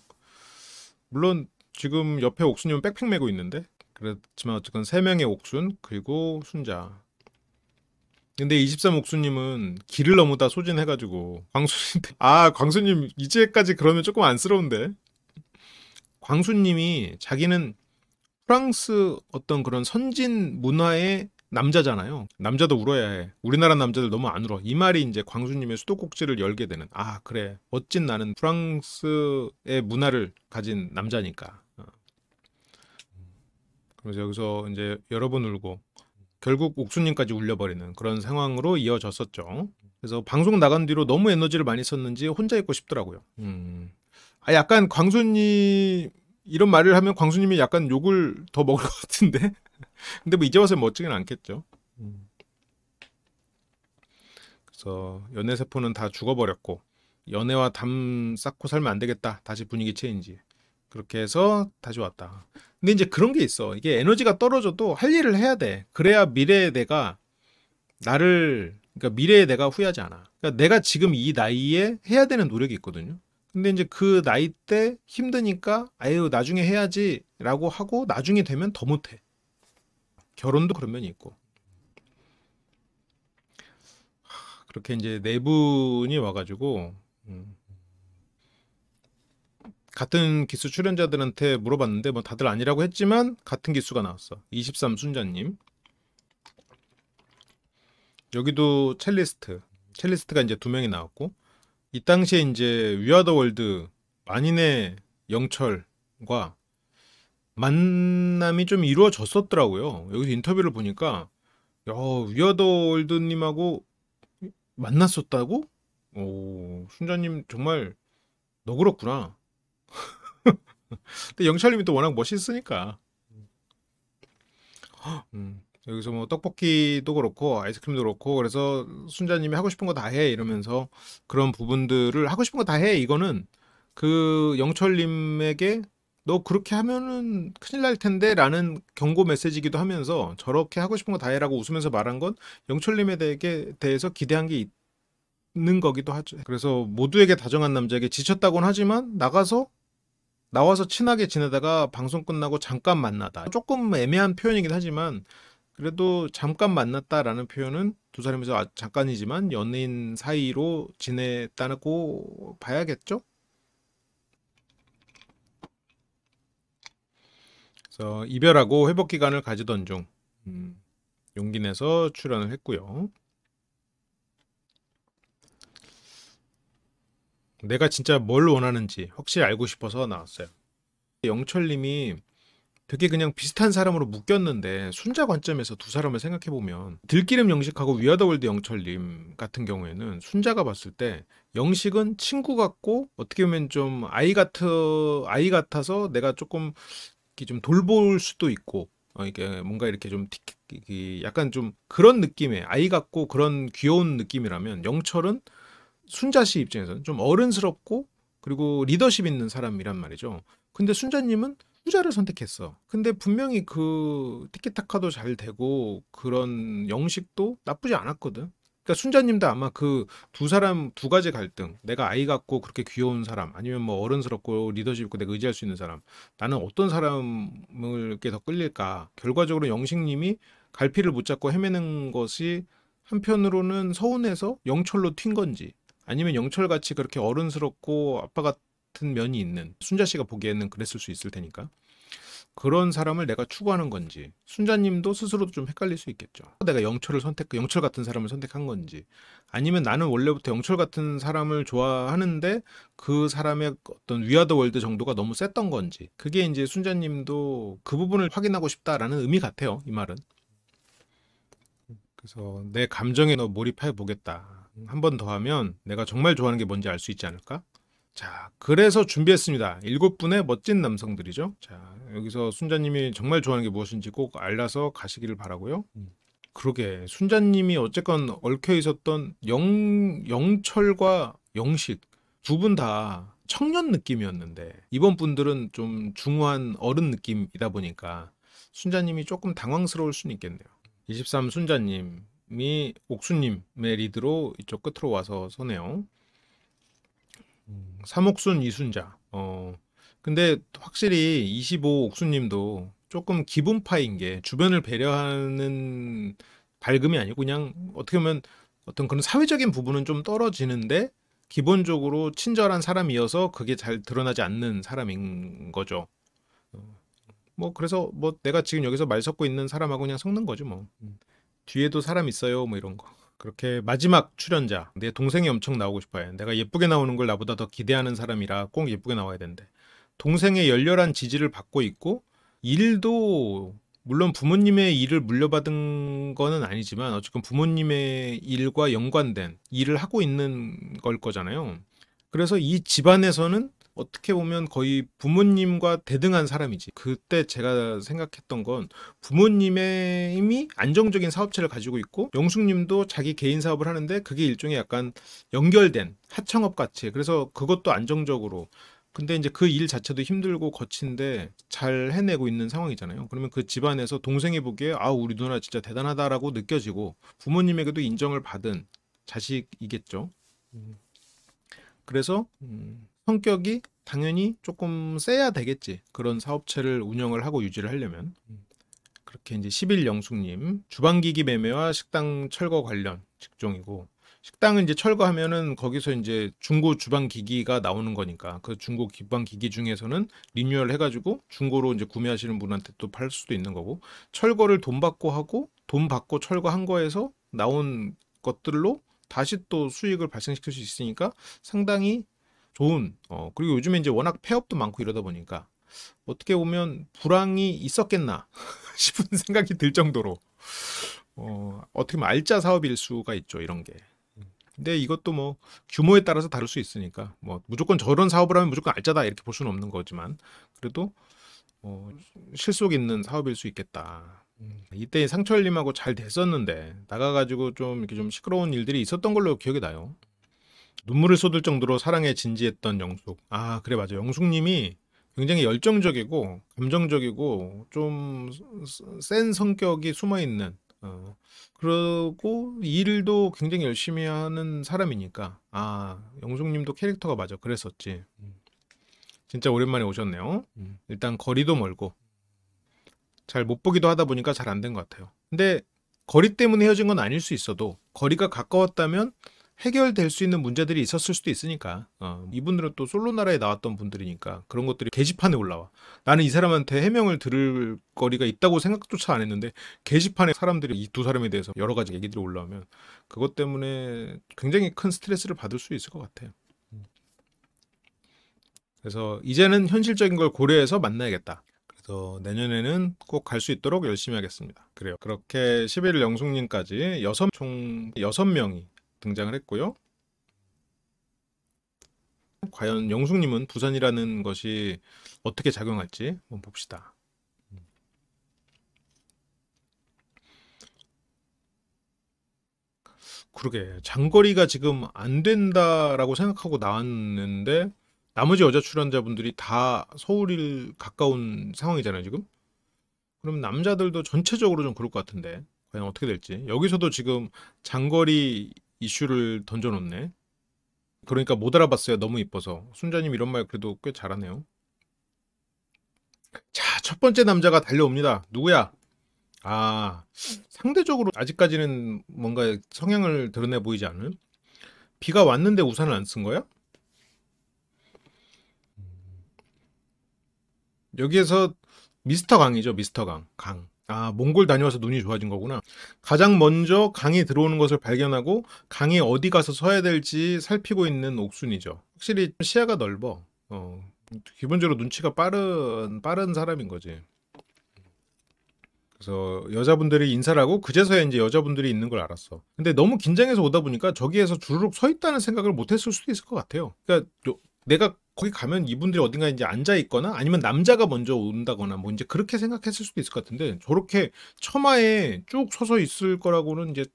물론 지금 옆에 옥순님은 백팩 메고 있는데 그렇지만 어쨌건 3명의 옥순 그리고 순자. 근데 23 옥수님은 길을 너무 다 소진해가지고 광수님 광수님 이제까지 그러면 조금 안쓰러운데 광수님이 자기는 프랑스 어떤 그런 선진 문화의 남자잖아요. 남자도 울어야 해. 우리나라 남자들 너무 안 울어. 이 말이 이제 광수님의 수도꼭지를 열게 되는. 아, 그래. 멋진 나는 프랑스의 문화를 가진 남자니까. 그래서 여기서 이제 여러 번 울고 결국 옥수님까지 울려버리는 그런 상황으로 이어졌었죠. 그래서 방송 나간 뒤로 너무 에너지를 많이 썼는지 혼자 있고 싶더라고요. 아, 약간 광수님 이런 말을 하면 광수님이 약간 욕을 더 먹을 것 같은데. 근데 뭐 이제 와서 멋지긴 않겠죠. 그래서 연애 세포는 다 죽어버렸고 연애와 담 쌓고 살면 안 되겠다. 다시 분위기 체인지. 그렇게 해서 다시 왔다. 근데 이제 그런 게 있어. 이게 에너지가 떨어져도 할 일을 해야 돼. 그래야 미래의 내가 그러니까 미래의 내가 후회하지 않아. 그러니까 내가 지금 이 나이에 해야 되는 노력이 있거든요. 근데 이제 그 나이 때 힘드니까 아유 나중에 해야지라고 하고 나중에 되면 더 못해. 결혼도 그런 면이 있고. 그렇게 이제 네 분이 와가지고 같은 기수 출연자들한테 물어봤는데 뭐 다들 아니라고 했지만 같은 기수가 나왔어. 23 순자님. 여기도 첼리스트가 이제 두 명이 나왔고 이 당시에 이제 위아더 월드 만인의 영철과 만남이 좀 이루어졌었더라고요. 여기서 인터뷰를 보니까 야, 위아더 월드님하고 만났었다고? 오, 순자님 정말 너그럽구나. 근데 영철님이 또 워낙 멋있으니까. 여기서 뭐 떡볶이도 그렇고 아이스크림도 그렇고 그래서 순자님이 하고 싶은 거 다 해 이러면서 그런 부분들을 하고 싶은 거 다 해 이거는 그 영철님에게 너 그렇게 하면은 큰일 날 텐데 라는 경고 메시지기도 하면서 저렇게 하고 싶은 거 다 해라고 웃으면서 말한 건 영철님에 대해서 기대한 게 있는 거기도 하죠. 그래서 모두에게 다정한 남자에게 지쳤다고는 하지만 나와서 친하게 지내다가 방송 끝나고 잠깐 만나다. 조금 애매한 표현이긴 하지만 그래도 잠깐 만났다라는 표현은 두 사람이서 잠깐이지만 연인 사이로 지냈다고 봐야겠죠? 그래서 이별하고 회복 기간을 가지던 중 용기 내서 출연을 했고요. 내가 진짜 뭘 원하는지 확실히 알고 싶어서 나왔어요. 영철님이 되게 그냥 비슷한 사람으로 묶였는데 순자 관점에서 두 사람을 생각해 보면 들기름 영식하고 위아더월드 영철님 같은 경우에는 순자가 봤을 때 영식은 친구 같고 어떻게 보면 좀 아이 같아서 내가 조금 이렇게 좀 돌볼 수도 있고 이게 뭔가 이렇게 좀 약간 좀 그런 느낌의 아이 같고 그런 귀여운 느낌이라면 영철은 순자 씨 입장에서는 좀 어른스럽고 그리고 리더십 있는 사람이란 말이죠. 근데 순자님은 후자를 선택했어. 근데 분명히 그 티키타카도 잘 되고 그런 영식도 나쁘지 않았거든. 그러니까 순자님도 아마 그 두 사람 두 가지 갈등, 내가 아이 같고 그렇게 귀여운 사람, 아니면 뭐 어른스럽고 리더십 있고 내가 의지할 수 있는 사람, 나는 어떤 사람을 더 끌릴까? 결과적으로 영식님이 갈피를 못 잡고 헤매는 것이 한편으로는 서운해서 영철로 튄 건지, 아니면 영철같이 그렇게 어른스럽고 아빠 같은 면이 있는 순자 씨가 보기에는 그랬을 수 있을 테니까 그런 사람을 내가 추구하는 건지 순자님도 스스로도 좀 헷갈릴 수 있겠죠. 내가 영철 같은 사람을 선택한 건지 아니면 나는 원래부터 영철 같은 사람을 좋아하는데 그 사람의 어떤 위아더 월드 정도가 너무 셌던 건지 그게 이제 순자님도 그 부분을 확인하고 싶다라는 의미 같아요. 이 말은. 그래서 내 감정에 너 몰입해 보겠다. 한 번 더 하면 내가 정말 좋아하는 게 뭔지 알 수 있지 않을까? 자, 그래서 준비했습니다. 7분의 멋진 남성들이죠. 자, 여기서 순자님이 정말 좋아하는 게 무엇인지 꼭 알아서 가시기를 바라고요. 그러게 순자님이 어쨌건 얽혀 있었던 영철과 영식 두 분 다 청년 느낌이었는데 이번 분들은 좀 중후한 어른 느낌이다 보니까 순자님이 조금 당황스러울 수는 있겠네요. 23 순자님이 옥수님의 리드로 이쪽 끝으로 와서 서네요. 삼옥순 이순자. 근데 확실히 25 옥수님도 조금 기분파인 게 주변을 배려하는 밝음이 아니고 그냥 어떻게 보면 어떤 그런 사회적인 부분은 좀 떨어지는데 기본적으로 친절한 사람이어서 그게 잘 드러나지 않는 사람인 거죠. 뭐 그래서 뭐 내가 지금 여기서 말 섞고 있는 사람하고 그냥 섞는 거지 뭐. 뒤에도 사람 있어요 뭐 이런 거. 그렇게 마지막 출연자 내 동생이 엄청 나오고 싶어요. 내가 예쁘게 나오는 걸 나보다 더 기대하는 사람이라 꼭 예쁘게 나와야 된대. 동생의 열렬한 지지를 받고 있고 일도 물론 부모님의 일을 물려받은 거는 아니지만 어쨌든 부모님의 일과 연관된 일을 하고 있는 걸 거잖아요. 그래서 이 집안에서는 어떻게 보면 거의 부모님과 대등한 사람이지. 그때 제가 생각했던 건 부모님의 이미 안정적인 사업체를 가지고 있고 영숙님도 자기 개인 사업을 하는데 그게 일종의 약간 연결된 하청업 같이. 그래서 그것도 안정적으로. 근데 이제 그 일 자체도 힘들고 거친데 잘 해내고 있는 상황이잖아요. 그러면 그 집안에서 동생이 보기에 아 우리 누나 진짜 대단하다라고 느껴지고 부모님에게도 인정을 받은 자식이겠죠. 그래서 성격이 당연히 조금 세야 되겠지. 그런 사업체를 운영을 하고 유지를 하려면. 그렇게 이제 11 영숙님 주방기기 매매와 식당 철거 관련 직종이고 식당은 이제 철거하면은 거기서 이제 중고 주방기기가 나오는 거니까 그 중고 주방기기 중에서는 리뉴얼 해가지고 중고로 이제 구매하시는 분한테 또 팔 수도 있는 거고 철거를 돈 받고 하고 돈 받고 철거한 거에서 나온 것들로 다시 또 수익을 발생시킬 수 있으니까 상당히 좋은 그리고 요즘에 이제 워낙 폐업도 많고 이러다 보니까 어떻게 보면 불황이 있었겠나 싶은 생각이 들 정도로 어떻게 보면 알짜 사업일 수가 있죠 이런 게. 근데 이것도 뭐 규모에 따라서 다를 수 있으니까 뭐 무조건 저런 사업을 하면 무조건 알짜다 이렇게 볼 수는 없는 거지만 그래도 실속 있는 사업일 수 있겠다. 이때 상철님하고 잘 됐었는데 나가가지고 좀 이렇게 좀 시끄러운 일들이 있었던 걸로 기억이 나요. 눈물을 쏟을 정도로 사랑에 진지했던 영숙. 아 그래 맞아. 영숙님이 굉장히 열정적이고 감정적이고 좀 센 성격이 숨어 있는. 그리고 일도 굉장히 열심히 하는 사람이니까 아 영숙님도 캐릭터가 맞아. 그랬었지. 진짜 오랜만에 오셨네요. 일단 거리도 멀고 잘 못 보기도 하다 보니까 잘 안 된 것 같아요. 근데 거리 때문에 헤어진 건 아닐 수 있어도 거리가 가까웠다면 해결될 수 있는 문제들이 있었을 수도 있으니까 이분들은 또 솔로 나라에 나왔던 분들이니까 그런 것들이 게시판에 올라와. 나는 이 사람한테 해명을 들을 거리가 있다고 생각조차 안 했는데 게시판에 사람들이 이 두 사람에 대해서 여러 가지 얘기들이 올라오면 그것 때문에 굉장히 큰 스트레스를 받을 수 있을 것 같아요. 그래서 이제는 현실적인 걸 고려해서 만나야겠다. 그래서 내년에는 꼭 갈 수 있도록 열심히 하겠습니다. 그래요. 그렇게 11일 영숙님까지 총 6명이 등장을 했고요. 과연 영숙님은 부산이라는 것이 어떻게 작용할지 한번 봅시다. 그러게 장거리가 지금 안 된다라고 생각하고 나왔는데 나머지 여자 출연자분들이 다 서울일 가까운 상황이잖아요 지금. 그럼 남자들도 전체적으로 좀 그럴 것 같은데 과연 어떻게 될지. 여기서도 지금 장거리 이슈를 던져놓네. 그러니까 못 알아봤어요. 너무 이뻐서. 순자님 이런 말 그래도 꽤 잘하네요. 자, 첫 번째 남자가 달려옵니다. 누구야? 아, 상대적으로 아직까지는 뭔가 성향을 드러내 보이지 않은? 비가 왔는데 우산을 안 쓴 거야? 여기에서 미스터 강이죠, 미스터 강. 강. 아, 몽골 다녀와서 눈이 좋아진 거구나. 가장 먼저 강이 들어오는 것을 발견하고 강이 어디 가서 서야 될지 살피고 있는 옥순이죠. 확실히 시야가 넓어. 기본적으로 눈치가 빠른 사람인 거지. 그래서 여자분들이 인사를 하고 그제서야 이제 여자분들이 있는 걸 알았어. 근데 너무 긴장해서 오다 보니까 저기에서 주르륵 서 있다는 생각을 못 했을 수도 있을 것 같아요. 그러니까 내가 거기 가면 이분들이 어딘가 이제 앉아 있거나 아니면 남자가 먼저 온다거나 뭐 이제 그렇게 생각했을 수도 있을 것 같은데 저렇게 처마에 쭉 서서 있을 거라고는 이제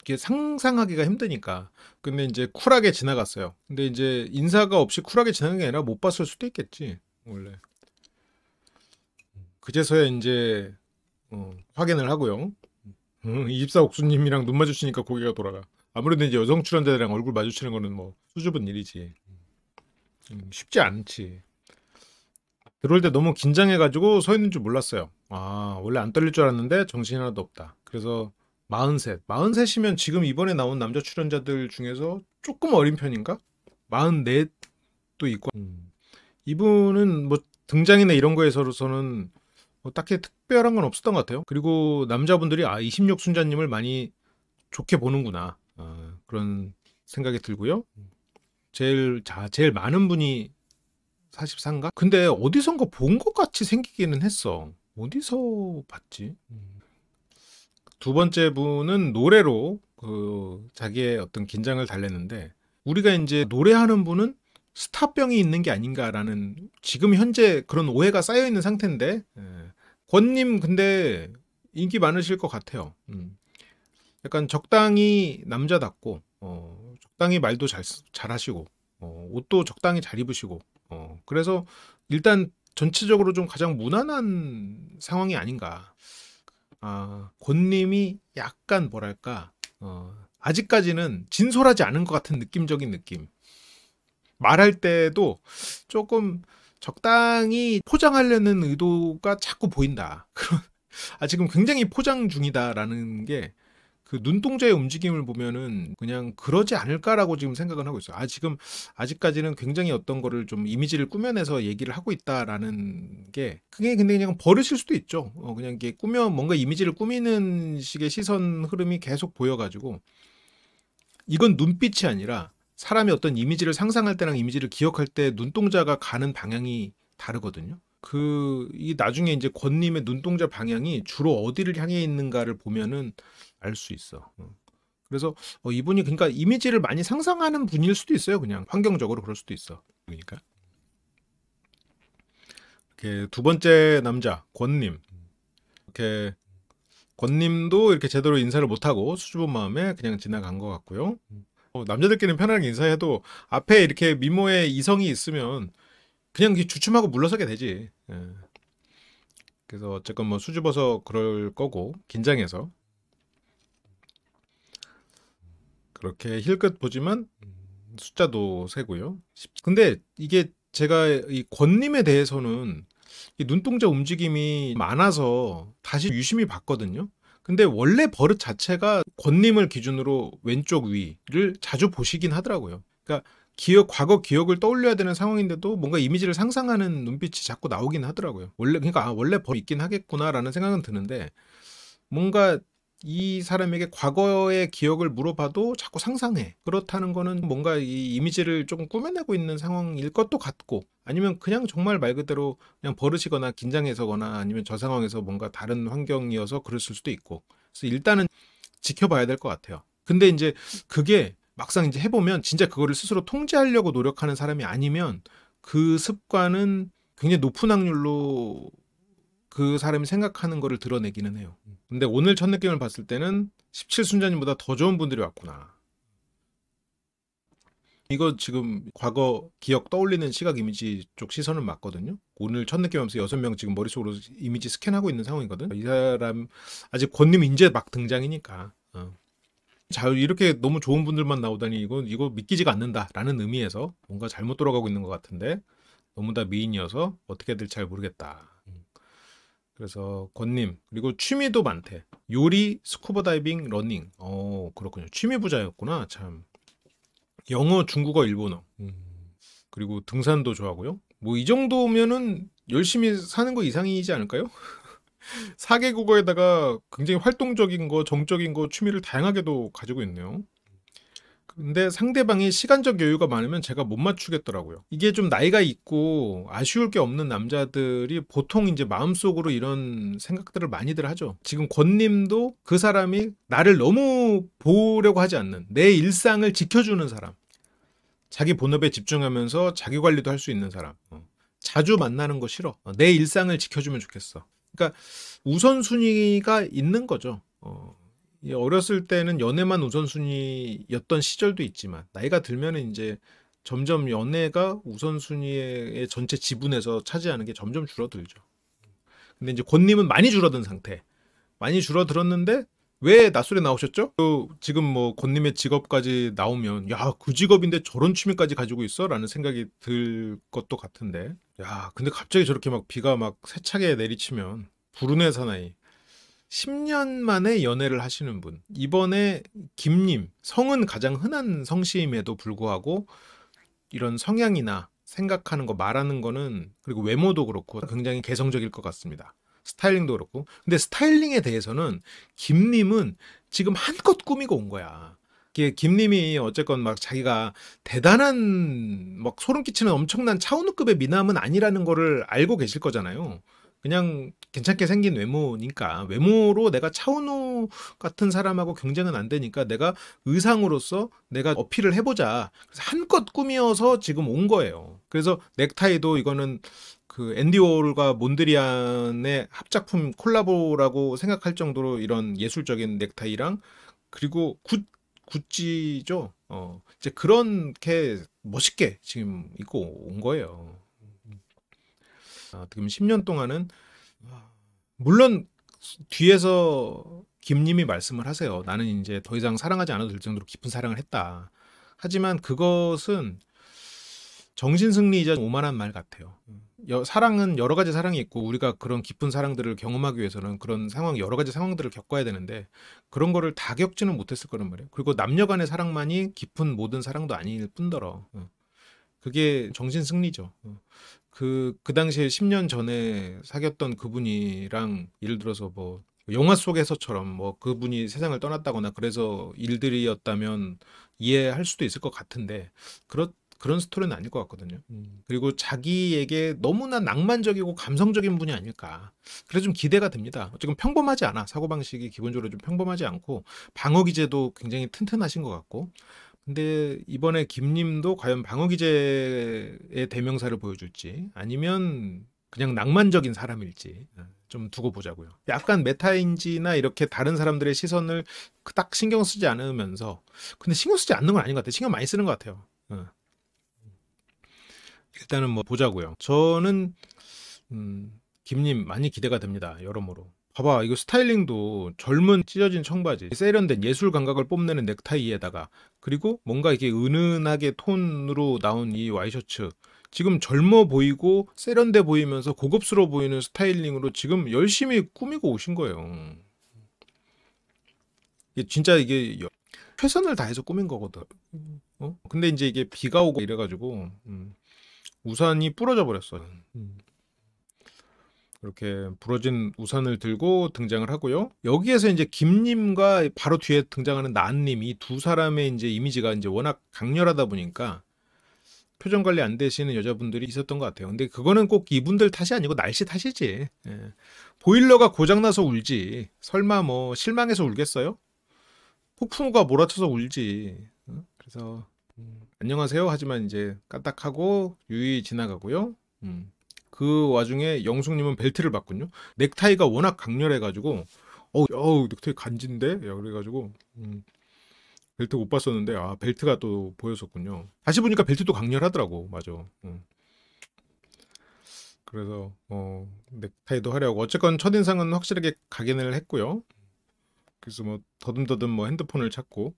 이게 상상하기가 힘드니까. 근데 이제 쿨하게 지나갔어요. 근데 이제 인사가 없이 쿨하게 지나간 게 아니라 못 봤을 수도 있겠지. 원래. 그제서야 이제 확인을 하고요. 24 옥수님이랑 눈 마주치니까 고개가 돌아가. 아무래도 이제 여성 출연자들이랑 얼굴 마주치는 거는 뭐 수줍은 일이지. 쉽지 않지. 들어올 때 너무 긴장해가지고 서 있는 줄 몰랐어요. 아, 원래 안 떨릴 줄 알았는데 정신이 하나도 없다. 그래서 43. 43이면 지금 이번에 나온 남자 출연자들 중에서 조금 어린 편인가? 44도 있고. 이분은 뭐 등장이나 이런 거에서는 뭐 딱히 특별한 건 없었던 것 같아요. 그리고 남자분들이 26 순자님을 많이 좋게 보는구나. 그런 생각이 들고요. 제일 많은 분이 44인가? 근데 어디선가 본 것 같이 생기기는 했어. 어디서 봤지? 두 번째 분은 노래로 자기의 어떤 긴장을 달랬는데, 우리가 이제 노래하는 분은 스타병이 있는 게 아닌가라는 지금 현재 그런 오해가 쌓여 있는 상태인데, 권님 근데 인기 많으실 것 같아요. 약간 적당히 남자답고, 적당히 말도 잘하시고, 옷도 적당히 잘 입으시고, 그래서 일단 전체적으로 좀 가장 무난한 상황이 아닌가. 권님이 약간 뭐랄까, 아직까지는 진솔하지 않은 것 같은 느낌적인 느낌. 말할 때도 조금 적당히 포장하려는 의도가 자꾸 보인다. 지금 굉장히 포장 중이다라는 게 그 눈동자의 움직임을 보면은 그냥 그러지 않을까라고 지금 생각은 하고 있어요. 지금 아직까지는 굉장히 어떤 거를 좀 이미지를 꾸며내서 얘기를 하고 있다라는 게 그게 근데 그냥 버릇일 수도 있죠. 그냥 이게 뭔가 이미지를 꾸미는 식의 시선 흐름이 계속 보여가지고 이건 눈빛이 아니라 사람이 어떤 이미지를 상상할 때랑 이미지를 기억할 때 눈동자가 가는 방향이 다르거든요. 이 나중에 이제 권님의 눈동자 방향이 주로 어디를 향해 있는가를 보면은 알 수 있어. 그래서 이분이 그러니까 이미지를 많이 상상하는 분일 수도 있어요. 그냥 환경적으로 그럴 수도 있어. 그러니까 이렇게 두 번째 남자 권님, 이렇게 권님도 이렇게 제대로 인사를 못하고 수줍은 마음에 그냥 지나간 것 같고요. 남자들끼리는 편하게 인사해도 앞에 이렇게 미모의 이성이 있으면 그냥 주춤하고 물러서게 되지. 그래서 어쨌건 뭐 수줍어서 그럴 거고 긴장해서 그렇게 힐끗 보지만 숫자도 세고요. 근데 이게 제가 이 권님에 대해서는 이 눈동자 움직임이 많아서 다시 유심히 봤거든요. 근데 원래 버릇 자체가 권님을 기준으로 왼쪽 위를 자주 보시긴 하더라고요. 그러니까 과거 기억을 떠올려야 되는 상황인데도 뭔가 이미지를 상상하는 눈빛이 자꾸 나오긴 하더라고요. 그러니까 원래 버릇 있긴 하겠구나라는 생각은 드는데 뭔가 이 사람에게 과거의 기억을 물어봐도 자꾸 상상해. 그렇다는 거는 뭔가 이 이미지를 조금 꾸며내고 있는 상황일 것도 같고 아니면 그냥 정말 말 그대로 그냥 버릇이거나 긴장해서거나 아니면 저 상황에서 뭔가 다른 환경이어서 그랬을 수도 있고. 그래서 일단은 지켜봐야 될 것 같아요. 근데 이제 그게 막상 이제 해보면 진짜 그거를 스스로 통제하려고 노력하는 사람이 아니면 그 습관은 굉장히 높은 확률로 그 사람이 생각하는 거를 드러내기는 해요. 근데 오늘 첫 느낌을 봤을 때는 17순자님보다 더 좋은 분들이 왔구나. 이거 지금 과거 기억 떠올리는 시각 이미지 쪽 시선은 맞거든요. 오늘 첫 느낌 하면서 6명 지금 머릿속으로 이미지 스캔하고 있는 상황이거든. 이 사람 아직 권님 이제 막 등장이니까. 자, 이렇게 너무 좋은 분들만 나오다니 이거 믿기지가 않는다라는 의미에서 뭔가 잘못 돌아가고 있는 것 같은데 너무 다 미인이어서 어떻게 해야 될지 잘 모르겠다. 그래서 권님 그리고 취미도 많대. 요리, 스쿠버 다이빙, 러닝. 그렇군요. 취미 부자였구나. 참. 영어, 중국어, 일본어. 그리고 등산도 좋아하고요. 뭐 이 정도면은 열심히 사는 거 이상이지 않을까요? 4개국어에다가 굉장히 활동적인 거, 정적인 거, 취미를 다양하게도 가지고 있네요. 근데 상대방이 시간적 여유가 많으면 제가 못 맞추겠더라고요. 이게 좀 나이가 있고 아쉬울 게 없는 남자들이 보통 이제 마음속으로 이런 생각들을 많이들 하죠. 지금 권님도 그 사람이 나를 너무 보려고 하지 않는 내 일상을 지켜주는 사람. 자기 본업에 집중하면서 자기 관리도 할 수 있는 사람. 자주 만나는 거 싫어. 내 일상을 지켜주면 좋겠어. 그러니까 우선순위가 있는 거죠. 어렸을 때는 연애만 우선순위였던 시절도 있지만 나이가 들면은 이제 점점 연애가 우선순위의 전체 지분에서 차지하는 게 점점 줄어들죠. 근데 이제 권님은 많이 줄어든 상태. 많이 줄어들었는데 왜 낯설에 나오셨죠? 지금 뭐 권님의 직업까지 나오면 야, 그 직업인데 저런 취미까지 가지고 있어? 라는 생각이 들 것도 같은데 야, 근데 갑자기 저렇게 막 비가 막 세차게 내리치면 불운의 사나이 10년 만에 연애를 하시는 분. 이번에 김님, 성은 가장 흔한 성씨임에도 불구하고 이런 성향이나 생각하는 거, 말하는 거는 그리고 외모도 그렇고 굉장히 개성적일 것 같습니다. 스타일링도 그렇고. 근데 스타일링에 대해서는 김님은 지금 한껏 꾸미고 온 거야. 이게 김님이 어쨌건 막 자기가 대단한 막 소름 끼치는 엄청난 차은우급의 미남은 아니라는 거를 알고 계실 거잖아요. 그냥 괜찮게 생긴 외모니까 외모로 내가 차은우 같은 사람하고 경쟁은 안 되니까 내가 의상으로서 내가 어필을 해보자. 그래서 한껏 꾸미어서 지금 온 거예요. 그래서 넥타이도 이거는 그 앤디 워홀과 몬드리안의 합작품 콜라보라고 생각할 정도로 이런 예술적인 넥타이랑 그리고 구찌죠. 이제 그렇게 멋있게 지금 입고 온 거예요. 지금 10년 동안은 물론 뒤에서 김님이 말씀을 하세요. 나는 이제 더 이상 사랑하지 않아도 될 정도로 깊은 사랑을 했다. 하지만 그것은 정신승리이자 오만한 말 같아요. 사랑은 여러 가지 사랑이 있고 우리가 그런 깊은 사랑들을 경험하기 위해서는 그런 상황 여러 가지 상황들을 겪어야 되는데 그런 거를 다 겪지는 못했을 거란 말이에요. 그리고 남녀 간의 사랑만이 깊은 모든 사랑도 아닐 뿐더러 그게 정신승리죠. 그 당시에 10년 전에 사귀었던 그분이랑 예를 들어서 뭐 영화 속에서처럼 뭐 그분이 세상을 떠났다거나 그래서 일들이었다면 이해할 수도 있을 것 같은데 그런 스토리는 아닐 것 같거든요. 그리고 자기에게 너무나 낭만적이고 감성적인 분이 아닐까. 그래서 좀 기대가 됩니다. 어쨌든 평범하지 않아. 사고방식이 기본적으로 좀 평범하지 않고 방어 기제도 굉장히 튼튼하신 것 같고. 근데 이번에 김님도 과연 방어 기제의 대명사를 보여줄지 아니면 그냥 낭만적인 사람일지 좀 두고 보자고요. 약간 메타인지나 이렇게 다른 사람들의 시선을 딱 신경 쓰지 않으면서 근데 신경 쓰지 않는 건 아닌 것 같아요. 신경 많이 쓰는 것 같아요. 일단은 뭐 보자고요. 저는 김님 많이 기대가 됩니다. 여러모로. 봐봐 이거 스타일링도 젊은 찢어진 청바지 세련된 예술 감각을 뽐내는 넥타이에다가 그리고 뭔가 이게 은은하게 톤으로 나온 이 와이셔츠 지금 젊어 보이고 세련돼 보이면서 고급스러워 보이는 스타일링으로 지금 열심히 꾸미고 오신 거예요. 진짜 이게 최선을 다해서 꾸민 거거든. 근데 이제 이게 비가 오고 이래가지고 우산이 부러져 버렸어요. 이렇게 부러진 우산을 들고 등장을 하고요. 여기에서 이제 김님과 바로 뒤에 등장하는 나은님 이 두 사람의 이제 이미지가 이제 워낙 강렬하다 보니까 표정 관리 안 되시는 여자분들이 있었던 것 같아요. 근데 그거는 꼭 이분들 탓이 아니고 날씨 탓이지. 보일러가 고장나서 울지. 설마 뭐 실망해서 울겠어요? 폭풍우가 몰아쳐서 울지. 그래서 안녕하세요 하지만 이제 까딱하고 유유히 지나가고요. 그 와중에 영숙님은 벨트를 봤군요. 넥타이가 워낙 강렬해가지고 넥타이 간지인데? 그래가지고 벨트 못 봤었는데 벨트가 또 보였었군요. 다시 보니까 벨트도 강렬하더라고. 맞아. 그래서 넥타이도 하려고 어쨌건 첫인상은 확실하게 각인을 했고요. 그래서 뭐 더듬더듬 뭐 핸드폰을 찾고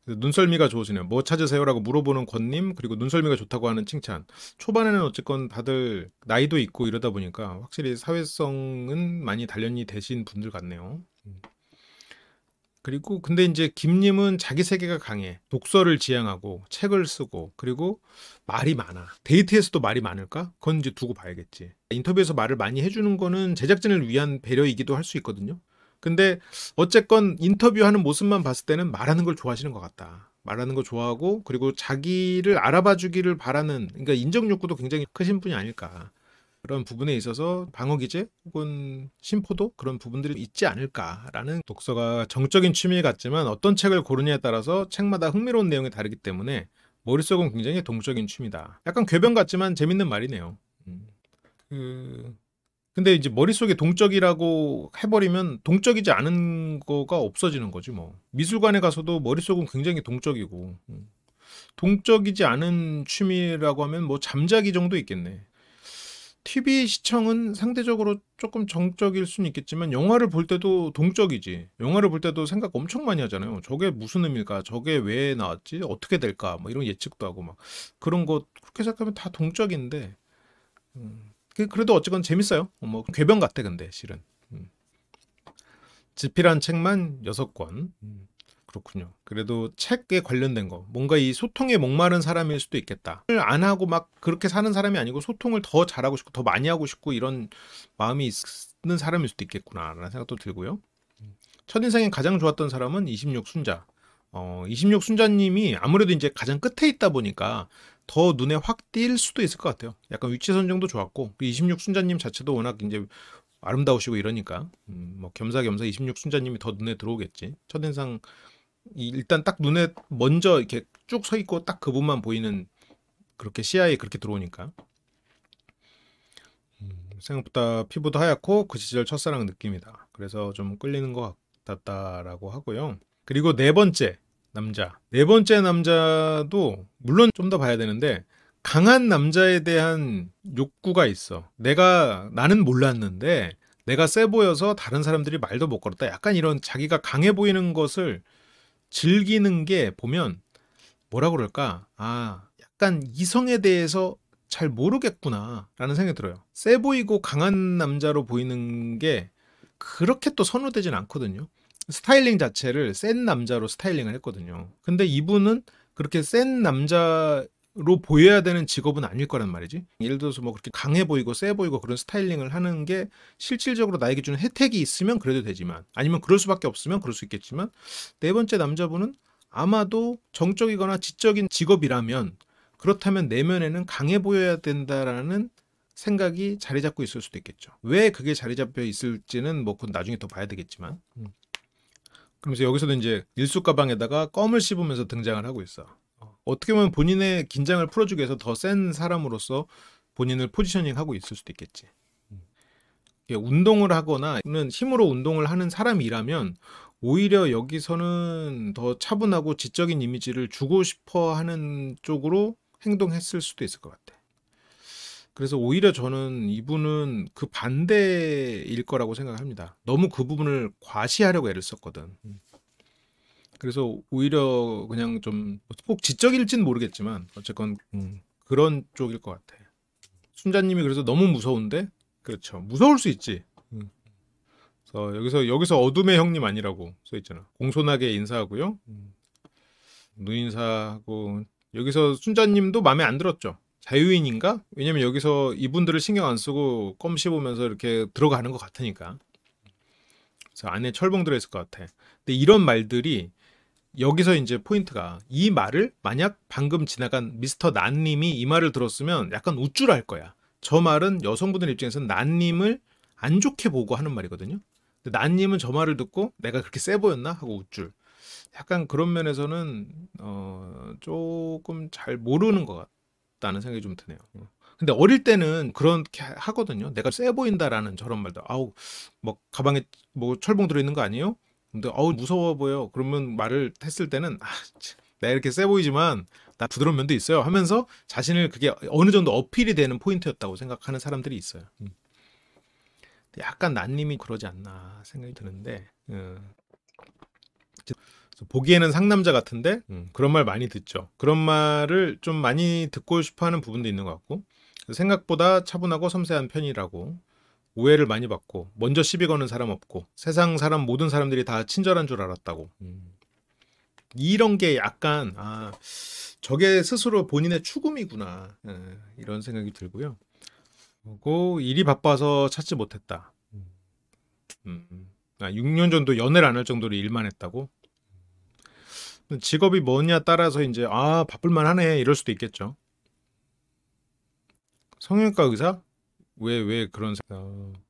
눈썰미가 좋으시네요. 뭐 찾으세요라고 물어보는 권님 그리고 눈썰미가 좋다고 하는 칭찬. 초반에는 어쨌건 다들 나이도 있고 이러다 보니까 확실히 사회성은 많이 단련이 되신 분들 같네요. 그리고 근데 이제 김님은 자기 세계가 강해. 독서를 지향하고 책을 쓰고 그리고 말이 많아. 데이트에서도 말이 많을까? 그건 이제 두고 봐야겠지. 인터뷰에서 말을 많이 해주는 거는 제작진을 위한 배려이기도 할 수 있거든요. 근데 어쨌건 인터뷰하는 모습만 봤을 때는 말하는 걸 좋아하시는 것 같다. 말하는 거 좋아하고 그리고 자기를 알아봐 주기를 바라는 그러니까 인정 욕구도 굉장히 크신 분이 아닐까. 그런 부분에 있어서 방어 기제 혹은 심포도 그런 부분들이 있지 않을까라는 독서가 정적인 취미 같지만 어떤 책을 고르냐에 따라서 책마다 흥미로운 내용이 다르기 때문에 머릿속은 굉장히 동적인 취미다. 약간 궤변 같지만 재밌는 말이네요. 근데 이제 머릿속에 동적이라고 해버리면 동적이지 않은 거가 없어지는 거지 뭐. 미술관에 가서도 머릿속은 굉장히 동적이고 동적이지 않은 취미라고 하면 뭐 잠자기 정도 있겠네. TV 시청은 상대적으로 조금 정적일 수는 있겠지만 영화를 볼 때도 동적이지. 영화를 볼 때도 생각 엄청 많이 하잖아요. 저게 무슨 의미일까? 저게 왜 나왔지? 어떻게 될까? 뭐 이런 예측도 하고 막 그런 거 그렇게 생각하면 다 동적인데 그래도 어쨌건 재밌어요. 뭐 궤변 같아 근데 실은. 지필한 책만 6권. 그렇군요. 그래도 책에 관련된 거 뭔가 이 소통에 목마른 사람일 수도 있겠다. 안 하고 막 그렇게 사는 사람이 아니고 소통을 더 잘하고 싶고 더 많이 하고 싶고 이런 마음이 사람일 수도 있겠구나라는 생각도 들고요. 첫인상에 가장 좋았던 사람은 26 순자. 26 순자님이 아무래도 이제 가장 끝에 있다 보니까 더 눈에 확 띌 수도 있을 것 같아요. 약간 위치 선정도 좋았고, 26 순자님 자체도 워낙 이제 아름다우시고 이러니까, 뭐 겸사겸사 26 순자님이 더 눈에 들어오겠지. 첫인상, 일단 딱 눈에 먼저 이렇게 쭉 서 있고 딱 그분만 보이는, 그렇게 시야에 그렇게 들어오니까. 생각보다 피부도 하얗고 그 시절 첫사랑 느낌이다. 그래서 좀 끌리는 것 같다라고 하고요. 그리고 네 번째 남자. 네 번째 남자도 물론 좀 더 봐야 되는데 강한 남자에 대한 욕구가 있어. 나는 몰랐는데 내가 세 보여서 다른 사람들이 말도 못 걸었다. 약간 이런 자기가 강해 보이는 것을 즐기는 게 보면 뭐라 그럴까? 약간 이성에 대해서 잘 모르겠구나 라는 생각이 들어요. 세 보이고 강한 남자로 보이는 게 그렇게 또 선호되진 않거든요. 스타일링 자체를 센 남자로 스타일링을 했거든요. 근데 이분은 그렇게 센 남자로 보여야 되는 직업은 아닐 거란 말이지. 예를 들어서 뭐 그렇게 강해 보이고 세 보이고 그런 스타일링을 하는 게 실질적으로 나에게 주는 혜택이 있으면 그래도 되지만, 아니면 그럴 수밖에 없으면 그럴 수 있겠지만, 네 번째 남자분은 아마도 정적이거나 지적인 직업이라면, 그렇다면 내면에는 강해 보여야 된다라는 생각이 자리 잡고 있을 수도 있겠죠. 왜 그게 자리 잡혀 있을지는 뭐 그건 나중에 더 봐야 되겠지만. 그러면서 여기서도 이제 일수 가방에다가 껌을 씹으면서 등장을 하고 있어. 어떻게 보면 본인의 긴장을 풀어주기 위해서 더 센 사람으로서 본인을 포지셔닝하고 있을 수도 있겠지. 운동을 하거나는 힘으로 운동을 하는 사람이라면 오히려 여기서는 더 차분하고 지적인 이미지를 주고 싶어 하는 쪽으로 행동했을 수도 있을 것 같아. 그래서 오히려 저는 이분은 그 반대일 거라고 생각합니다. 너무 그 부분을 과시하려고 애를 썼거든. 그래서 오히려 그냥 좀 꼭 지적일진 모르겠지만 어쨌건 그런 쪽일 것 같아. 순자님이 그래서 너무 무서운데, 그렇죠. 무서울 수 있지. 그래서 여기서 어둠의 형님 아니라고 써 있잖아. 공손하게 인사하고요. 누인사하고, 여기서 순자님도 마음에 안 들었죠. 자유인인가? 왜냐면 여기서 이분들을 신경 안 쓰고 껌 씹으면서 이렇게 들어가는 것 같으니까. 그래서 안에 철봉 들어있을 것 같아. 근데 이런 말들이, 여기서 이제 포인트가, 이 말을 만약 방금 지나간 미스터 난님이 이 말을 들었으면 약간 우쭐할 거야. 저 말은 여성분들 입장에서는 난님을 안 좋게 보고 하는 말이거든요. 근데 난님은 저 말을 듣고 내가 그렇게 세 보였나 하고 우쭐. 약간 그런 면에서는 조금 잘 모르는 것 같다는 생각이 좀 드네요. 근데 어릴 때는 그렇게 하거든요. 내가 세 보인다라는 저런 말도, 아우 뭐 가방에 뭐 철봉 들어있는 거 아니에요? 근데 어우 무서워 보여. 그러면 말을 했을 때는 내가 이렇게 세 보이지만 나 부드러운 면도 있어요 하면서 자신을, 그게 어느 정도 어필이 되는 포인트였다고 생각하는 사람들이 있어요. 약간 난님이 그러지 않나 생각이 드는데, 보기에는 상남자 같은데 그런 말 많이 듣죠. 그런 말을 좀 많이 듣고 싶어하는 부분도 있는 것 같고, 생각보다 차분하고 섬세한 편이라고, 오해를 많이 받고 먼저 시비 거는 사람 없고 세상 사람 모든 사람들이 다 친절한 줄 알았다고. 이런 게 약간 저게 스스로 본인의 추금이구나, 이런 생각이 들고요. 그리고 일이 바빠서 찾지 못했다. 6년 정도 연애를 안 할 정도로 일만 했다고. 직업이 뭐냐 따라서 이제 바쁠만 하네 이럴 수도 있겠죠. 성형외과 의사? 왜 그런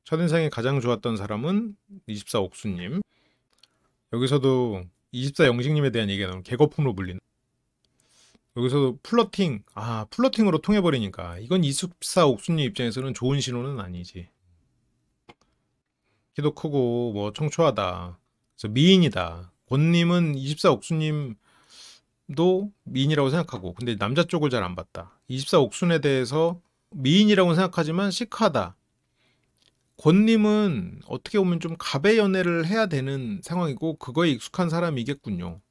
첫인상에 가장 좋았던 사람은 24 옥수님. 여기서도 24 영식님에 대한 얘기가 나오면 개거품으로 불리는. 여기서도 플러팅으로 통해버리니까 이건 24 옥수님 입장에서는 좋은 신호는 아니지. 키도 크고 뭐 청초하다. 그래서 미인이다. 권님은 24 옥수님도 미인이라고 생각하고, 근데 남자 쪽을 잘 안 봤다. 24 옥순에 대해서 미인이라고 생각하지만 시크하다. 권님은 어떻게 보면 좀 갑의 연애를 해야 되는 상황이고 그거에 익숙한 사람이겠군요.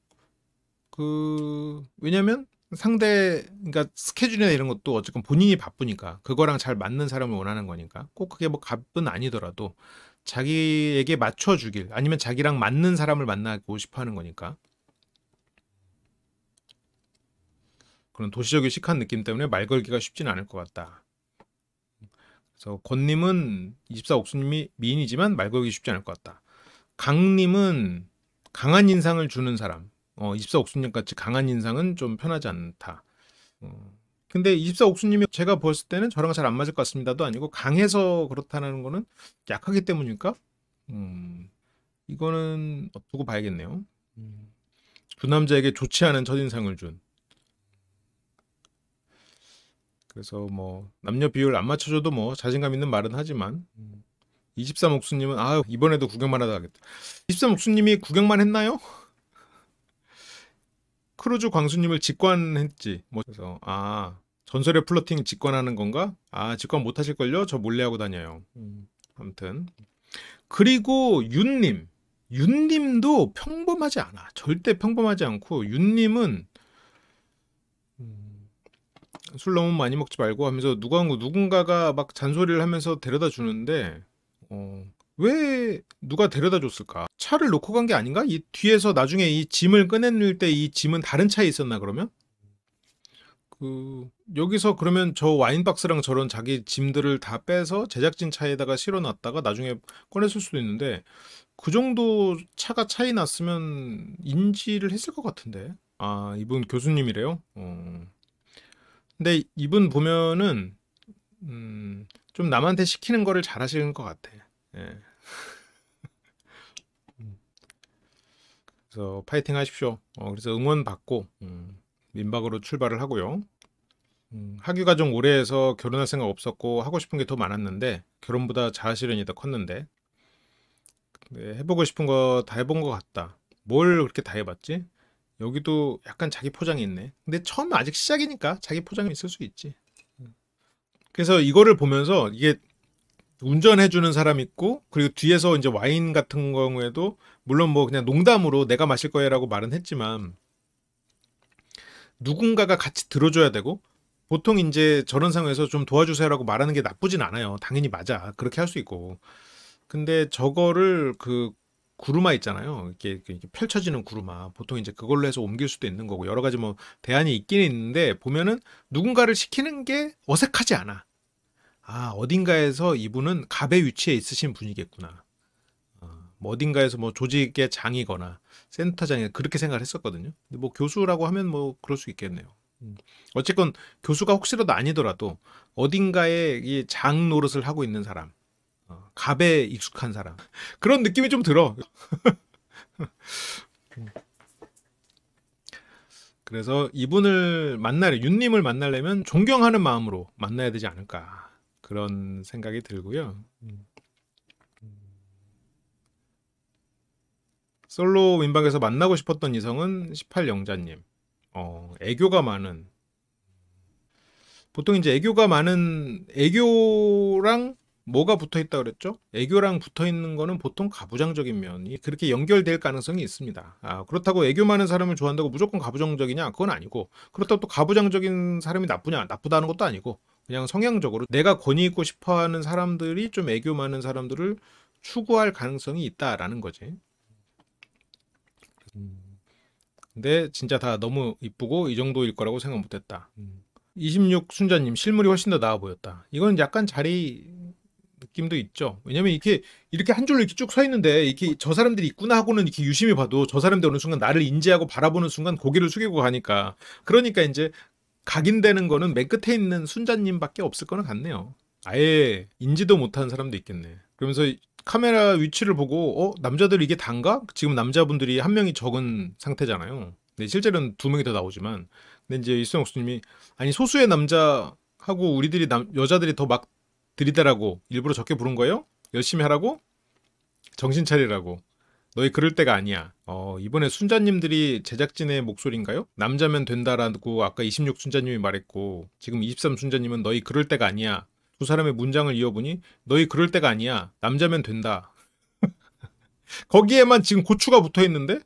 왜냐면 그러니까 스케줄이나 이런 것도 어쨌건 본인이 바쁘니까 그거랑 잘 맞는 사람을 원하는 거니까, 꼭 그게 뭐 갑은 아니더라도 자기에게 맞춰주길, 아니면 자기랑 맞는 사람을 만나고 싶어 하는 거니까. 그런 도시적인 시크한 느낌 때문에 말 걸기가 쉽지는 않을 것 같다. 그래서 권님은 24 옥수님이 미인이지만 말 걸기 쉽지 않을 것 같다. 강님은 강한 인상을 주는 사람. 24 옥수님 같이 강한 인상은 좀 편하지 않다. 근데 24 옥수님이 제가 봤을 때는 저랑 잘 안 맞을 것 같습니다도 아니고 강해서 그렇다는 거는 약하기 때문일까? 이거는 두고 봐야겠네요. 두 남자에게 좋지 않은 첫인상을 준. 그래서 뭐 남녀 비율 안 맞춰줘도 뭐 자신감 있는 말은 하지만 23 옥수님은 이번에도 구경만 하다 가겠다. 23 옥수님이 구경만 했나요? 크루즈 광수님을 직관했지. 뭐 그래서 전설의 플러팅 직관하는 건가? 직관 못 하실걸요? 저 몰래 하고 다녀요. 아무튼 그리고 윤님도 평범하지 않아. 절대 평범하지 않고 윤님은 술 너무 많이 먹지 말고 하면서 누군가가 막 잔소리를 하면서 데려다 주는데 왜 누가 데려다 줬을까? 차를 놓고 간 게 아닌가? 이 뒤에서 나중에 이 짐을 꺼내낼 때 이 짐은 다른 차에 있었나 그러면? 여기서 그러면 저 와인박스랑 저런 자기 짐들을 다 빼서 제작진 차에다가 실어놨다가 나중에 꺼냈을 수도 있는데 그 정도 차가 차이 났으면 인지를 했을 것 같은데. 이분 교수님이래요. 근데 이분 보면은 좀 남한테 시키는 거를 잘 하시는 것 같아. 예. 그래서 파이팅 하십시오. 그래서 응원 받고 민박으로 출발을 하고요. 학위 과정 오래 해서 결혼할 생각 없었고 하고 싶은 게 더 많았는데 결혼보다 자아실현이 더 컸는데 해보고 싶은 거 다 해본 것 같다. 뭘 그렇게 다 해봤지? 여기도 약간 자기 포장이 있네. 근데 처음 아직 시작이니까 자기 포장이 있을 수 있지. 그래서 이거를 보면서 이게 운전해주는 사람 있고 그리고 뒤에서 이제 와인 같은 경우에도 물론 뭐 그냥 농담으로 내가 마실 거야라고 말은 했지만 누군가가 같이 들어줘야 되고 보통 이제 저런 상황에서 좀 도와주세요라고 말하는 게 나쁘진 않아요. 당연히 맞아. 그렇게 할 수 있고. 근데 저거를 구루마 있잖아요. 이렇게 펼쳐지는 구루마. 보통 이제 그걸로 해서 옮길 수도 있는 거고 여러 가지 뭐 대안이 있긴 있는데 보면은 누군가를 시키는 게 어색하지 않아. 어딘가에서 이분은 갑의 위치에 있으신 분이겠구나. 뭐 어딘가에서 뭐 조직의 장이거나 센터장이 그렇게 생각을 했었거든요. 근데 뭐 교수라고 하면 뭐 그럴 수 있겠네요. 어쨌건 교수가 혹시라도 아니더라도 어딘가에 이 장 노릇을 하고 있는 사람, 갑에 익숙한 사람 그런 느낌이 좀 들어. 그래서 이분을 윤님을 만나려면 존경하는 마음으로 만나야 되지 않을까 그런 생각이 들고요. 솔로 민박에서 만나고 싶었던 이성은 18영자님. 애교가 많은. 보통 이제 애교가 많은 애교랑 뭐가 붙어 있다 그랬죠? 애교랑 붙어 있는 거는 보통 가부장적인 면이 그렇게 연결될 가능성이 있습니다. 그렇다고 애교 많은 사람을 좋아한다고 무조건 가부장적이냐? 그건 아니고 그렇다고 또 가부장적인 사람이 나쁘다는 것도 아니고 그냥 성향적으로 내가 권위 있고 싶어하는 사람들이 좀 애교 많은 사람들을 추구할 가능성이 있다라는 거지. 근데 진짜 다 너무 이쁘고 이 정도일 거라고 생각 못했다. 26 순자님 실물이 훨씬 더 나아 보였다. 이건 약간 자리 느낌도 있죠. 왜냐면 이렇게 한 줄로 이렇게 쭉 서 있는데 이렇게 저 사람들이 있구나 하고는 이렇게 유심히 봐도 저 사람들이 어느 순간 나를 인지하고 바라보는 순간 고개를 숙이고 가니까 그러니까 이제 각인되는 거는 맨 끝에 있는 순자님밖에 없을 거는 같네요. 아예 인지도 못하는 사람도 있겠네. 그러면서 카메라 위치를 보고 남자들 이게 단가? 지금 남자분들이 한 명이 적은 상태잖아요. 근데 실제로는 두 명이 더 나오지만 근데 이제 이수영 수님이 아니 소수의 남자하고 우리들이 여자들이 더 막 들이대라고 일부러 적게 부른 거예요? 열심히 하라고? 정신 차리라고. 너희 그럴 때가 아니야. 이번에 순자님들이 제작진의 목소리인가요? 남자면 된다라고 아까 26 순자님이 말했고 지금 23 순자님은 너희 그럴 때가 아니야. 두 사람의 문장을 이어보니 너희 그럴 때가 아니야. 남자면 된다. 거기에만 지금 고추가 붙어 있는데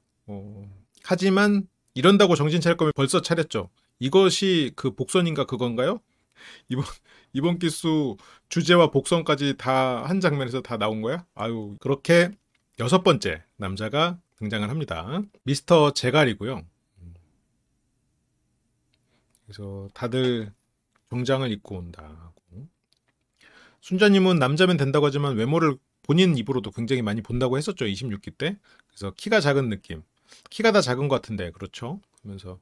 하지만 이런다고 정신 차릴 거면 벌써 차렸죠. 이것이 그 복선인가 그건가요? 이번 이번 기수 주제와 복선까지 다 한 장면에서 다 나온 거야? 아유 그렇게 여섯 번째 남자가 등장을 합니다. 미스터 제갈이고요. 그래서 다들 정장을 입고 온다. 순자님은 남자면 된다고 하지만 외모를 본인 입으로도 굉장히 많이 본다고 했었죠. 26기 때. 그래서 키가 작은 느낌. 키가 다 작은 것 같은데 그렇죠. 그러면서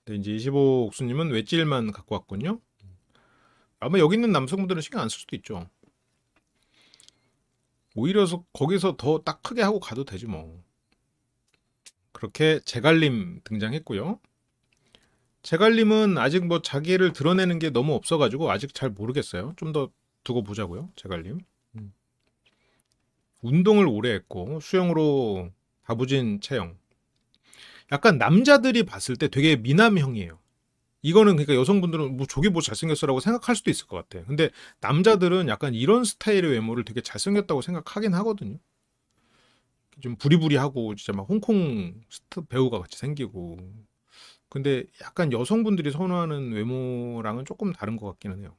근데 이제 25옥수님은 외질만 갖고 왔군요. 아마 여기 있는 남성분들은 신경 안 쓸 수도 있죠. 오히려 거기서 더 딱 크게 하고 가도 되지 뭐. 그렇게 제갈님 등장했고요. 제갈님은 아직 뭐 자기를 드러내는 게 너무 없어가지고 아직 잘 모르겠어요. 좀 더 두고 보자고요. 제갈님. 운동을 오래 했고 수영으로 다부진 체형. 약간 남자들이 봤을 때 되게 미남형이에요. 이거는 그러니까 여성분들은 뭐 저게 뭐 잘생겼어라고 생각할 수도 있을 것 같아. 근데 남자들은 약간 이런 스타일의 외모를 되게 잘생겼다고 생각하긴 하거든요. 좀 부리부리하고 진짜 막 홍콩 배우가 같이 생기고. 근데 약간 여성분들이 선호하는 외모랑은 조금 다른 것 같기는 해요.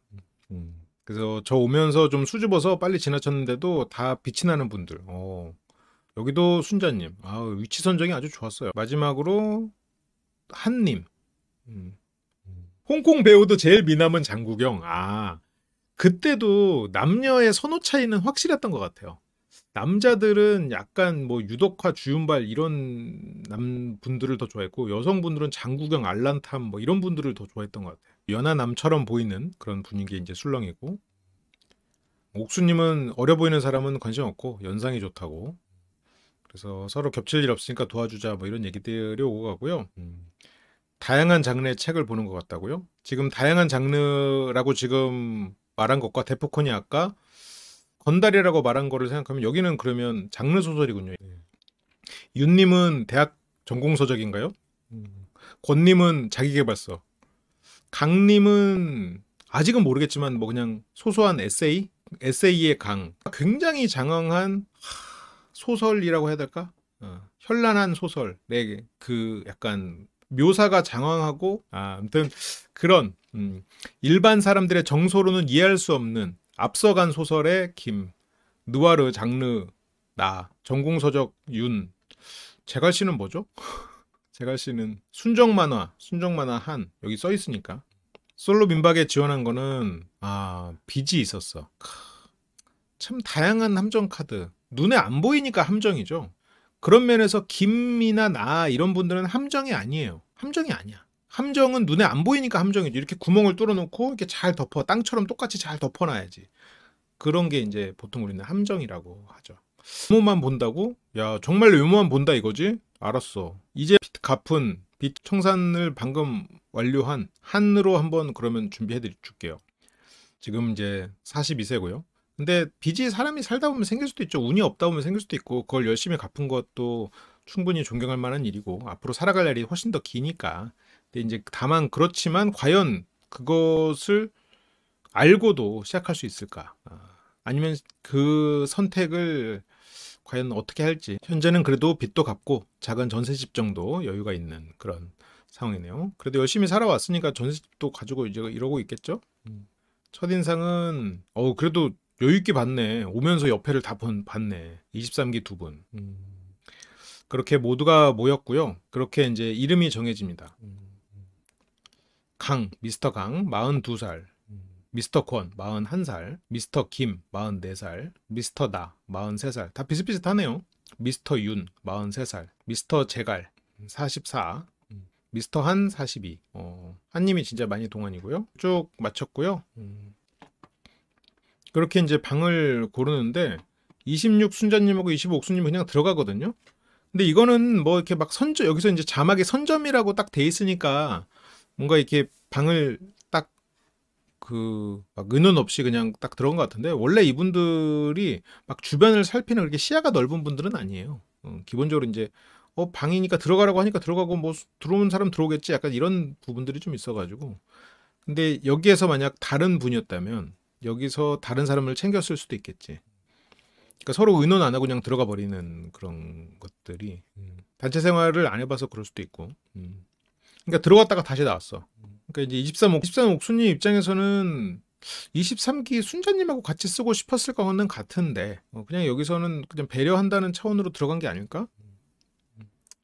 그래서 저 오면서 좀 수줍어서 빨리 지나쳤는데도 다 빛이 나는 분들. 여기도 순자님. 위치 선정이 아주 좋았어요. 마지막으로 한님. 음. 홍콩 배우도 제일 미남은 장국영. 그때도 남녀의 선호 차이는 확실했던 것 같아요. 남자들은 약간 뭐 유덕화, 주윤발 이런 분들을 더 좋아했고 여성분들은 장국영, 알란탐 뭐 이런 분들을 더 좋아했던 것 같아요. 연하남처럼 보이는 그런 분위기 이제 술렁이고 옥수님은 어려 보이는 사람은 관심 없고 연상이 좋다고. 그래서 서로 겹칠 일 없으니까 도와주자 뭐 이런 얘기들이 오고 가고요. 다양한 장르의 책을 보는 것 같다고요. 지금 다양한 장르라고 지금 말한 것과 데프콘이 아까 건달이라고 말한 거를 생각하면 여기는 그러면 장르 소설이군요. 윤님은 대학 전공서적인가요? 권님은 자기계발서. 강님은 아직은 모르겠지만 뭐 그냥 소소한 에세이? 에세이의 강. 굉장히 장황한 소설이라고 해야 될까? 현란한 소설의 그 약간 묘사가 장황하고 아무튼 그런 일반 사람들의 정서로는 이해할 수 없는 앞서간 소설의 김, 느와르 장르 나, 전공서적 윤, 제갈씨는 뭐죠? 제갈씨는 순정만화 한 여기 써 있으니까 솔로 민박에 지원한 거는 빚이 있었어. 참 다양한 함정 카드. 눈에 안 보이니까 함정이죠. 그런 면에서 김이나 나 이런 분들은 함정이 아니에요. 함정이 아니야. 함정은 눈에 안 보이니까 함정이지. 이렇게 구멍을 뚫어놓고 이렇게 잘 덮어. 땅처럼 똑같이 잘 덮어놔야지. 그런 게 이제 보통 우리는 함정이라고 하죠. 외모만 본다고? 야, 정말 외모만 본다 이거지? 알았어. 이제 빚 갚은 빚 청산을 방금 완료한 한으로 한번 그러면 준비해 줄게요. 지금 이제 42세고요. 근데 빚이 사람이 살다 보면 생길 수도 있죠. 운이 없다 보면 생길 수도 있고 그걸 열심히 갚은 것도 충분히 존경할 만한 일이고 앞으로 살아갈 날이 훨씬 더 기니까. 근데 이제 다만 그렇지만 과연 그것을 알고도 시작할 수 있을까? 아니면 그 선택을 과연 어떻게 할지. 현재는 그래도 빚도 갚고 작은 전셋집 정도 여유가 있는 그런 상황이네요. 그래도 열심히 살아왔으니까 전셋집도 가지고 이제 이러고 있겠죠? 첫인상은 그래도 여유있게 봤네. 오면서 옆에를 다 봤네. 23기 두 분. 그렇게 모두가 모였고요. 그렇게 이제 이름이 정해집니다. 미스터 강 42살, 미스터 권 41살, 미스터 김 44살, 미스터 나 43살. 다 비슷비슷하네요. 미스터 윤 43살, 미스터 제갈 44, 미스터 한 42. 한님이 진짜 많이 동안이고요. 쭉 마쳤고요. 그렇게 이제 방을 고르는데 26 순자님하고 25 옥수님 그냥 들어가거든요. 근데 이거는 뭐 이렇게 막 선점 여기서 이제 자막에 선점이라고 딱 돼 있으니까 뭔가 이렇게 방을 딱 막 의논 없이 그냥 딱 들어간 것 같은데 원래 이분들이 막 주변을 살피는 그렇게 시야가 넓은 분들은 아니에요. 기본적으로 이제 방이니까 들어가라고 하니까 들어가고 뭐 들어오는 사람 들어오겠지 약간 이런 부분들이 좀 있어가지고 근데 여기에서 만약 다른 분이었다면 여기서 다른 사람을 챙겼을 수도 있겠지. 그러니까 서로 의논 안 하고 그냥 들어가 버리는 그런 것들이 단체 생활을 안 해봐서 그럴 수도 있고. 그러니까 들어갔다가 다시 나왔어. 그러니까 이제 23 옥수님 입장에서는 23기 순자님하고 같이 쓰고 싶었을 거는 같은데 그냥 여기서는 그냥 배려한다는 차원으로 들어간 게 아닐까?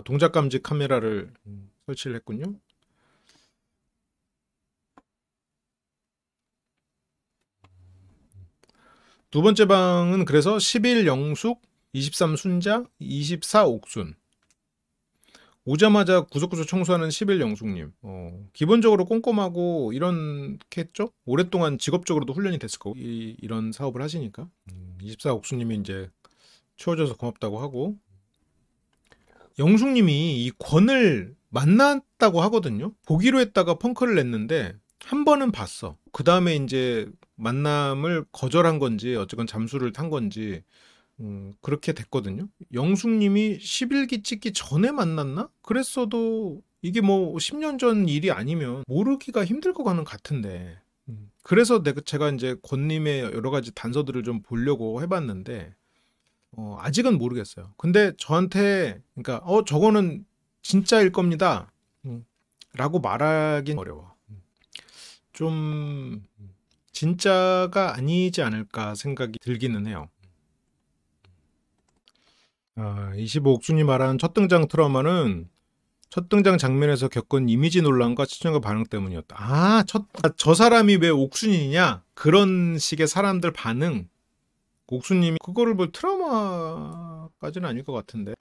동작 감지 카메라를 설치를 했군요. 두 번째 방은 그래서 11 영숙, 23 순자, 24 옥순. 오자마자 구석구석 청소하는 11 영숙님. 기본적으로 꼼꼼하고 이렇겠죠? 오랫동안 직업적으로도 훈련이 됐을 거고 이런 사업을 하시니까. 24 옥수님이 이제 채워줘서 고맙다고 하고, 영숙님이 이 권을 만났다고 하거든요. 보기로 했다가 펑크를 냈는데 한 번은 봤어. 그 다음에 이제 만남을 거절한 건지 어쨌건 잠수를 탄 건지 그렇게 됐거든요. 영숙님이 11기 찍기 전에 만났나? 그랬어도 이게 뭐 10년 전 일이 아니면 모르기가 힘들 것 같은데. 그래서 제가 이제 권님의 여러 가지 단서들을 좀 보려고 해봤는데 아직은 모르겠어요. 근데 저한테 그러니까 저거는 진짜일 겁니다. 라고 말하긴 어려워. 좀 진짜가 아니지 않을까 생각이 들기는 해요. 25옥순이 말한 첫 등장 트라우마는 첫 등장 장면에서 겪은 이미지 논란과 시청자 반응 때문이었다. 저 사람이 왜 옥순이냐? 그런 식의 사람들 반응. 옥순님이 그거를 뭐 트라우마까지는 아닐 것 같은데.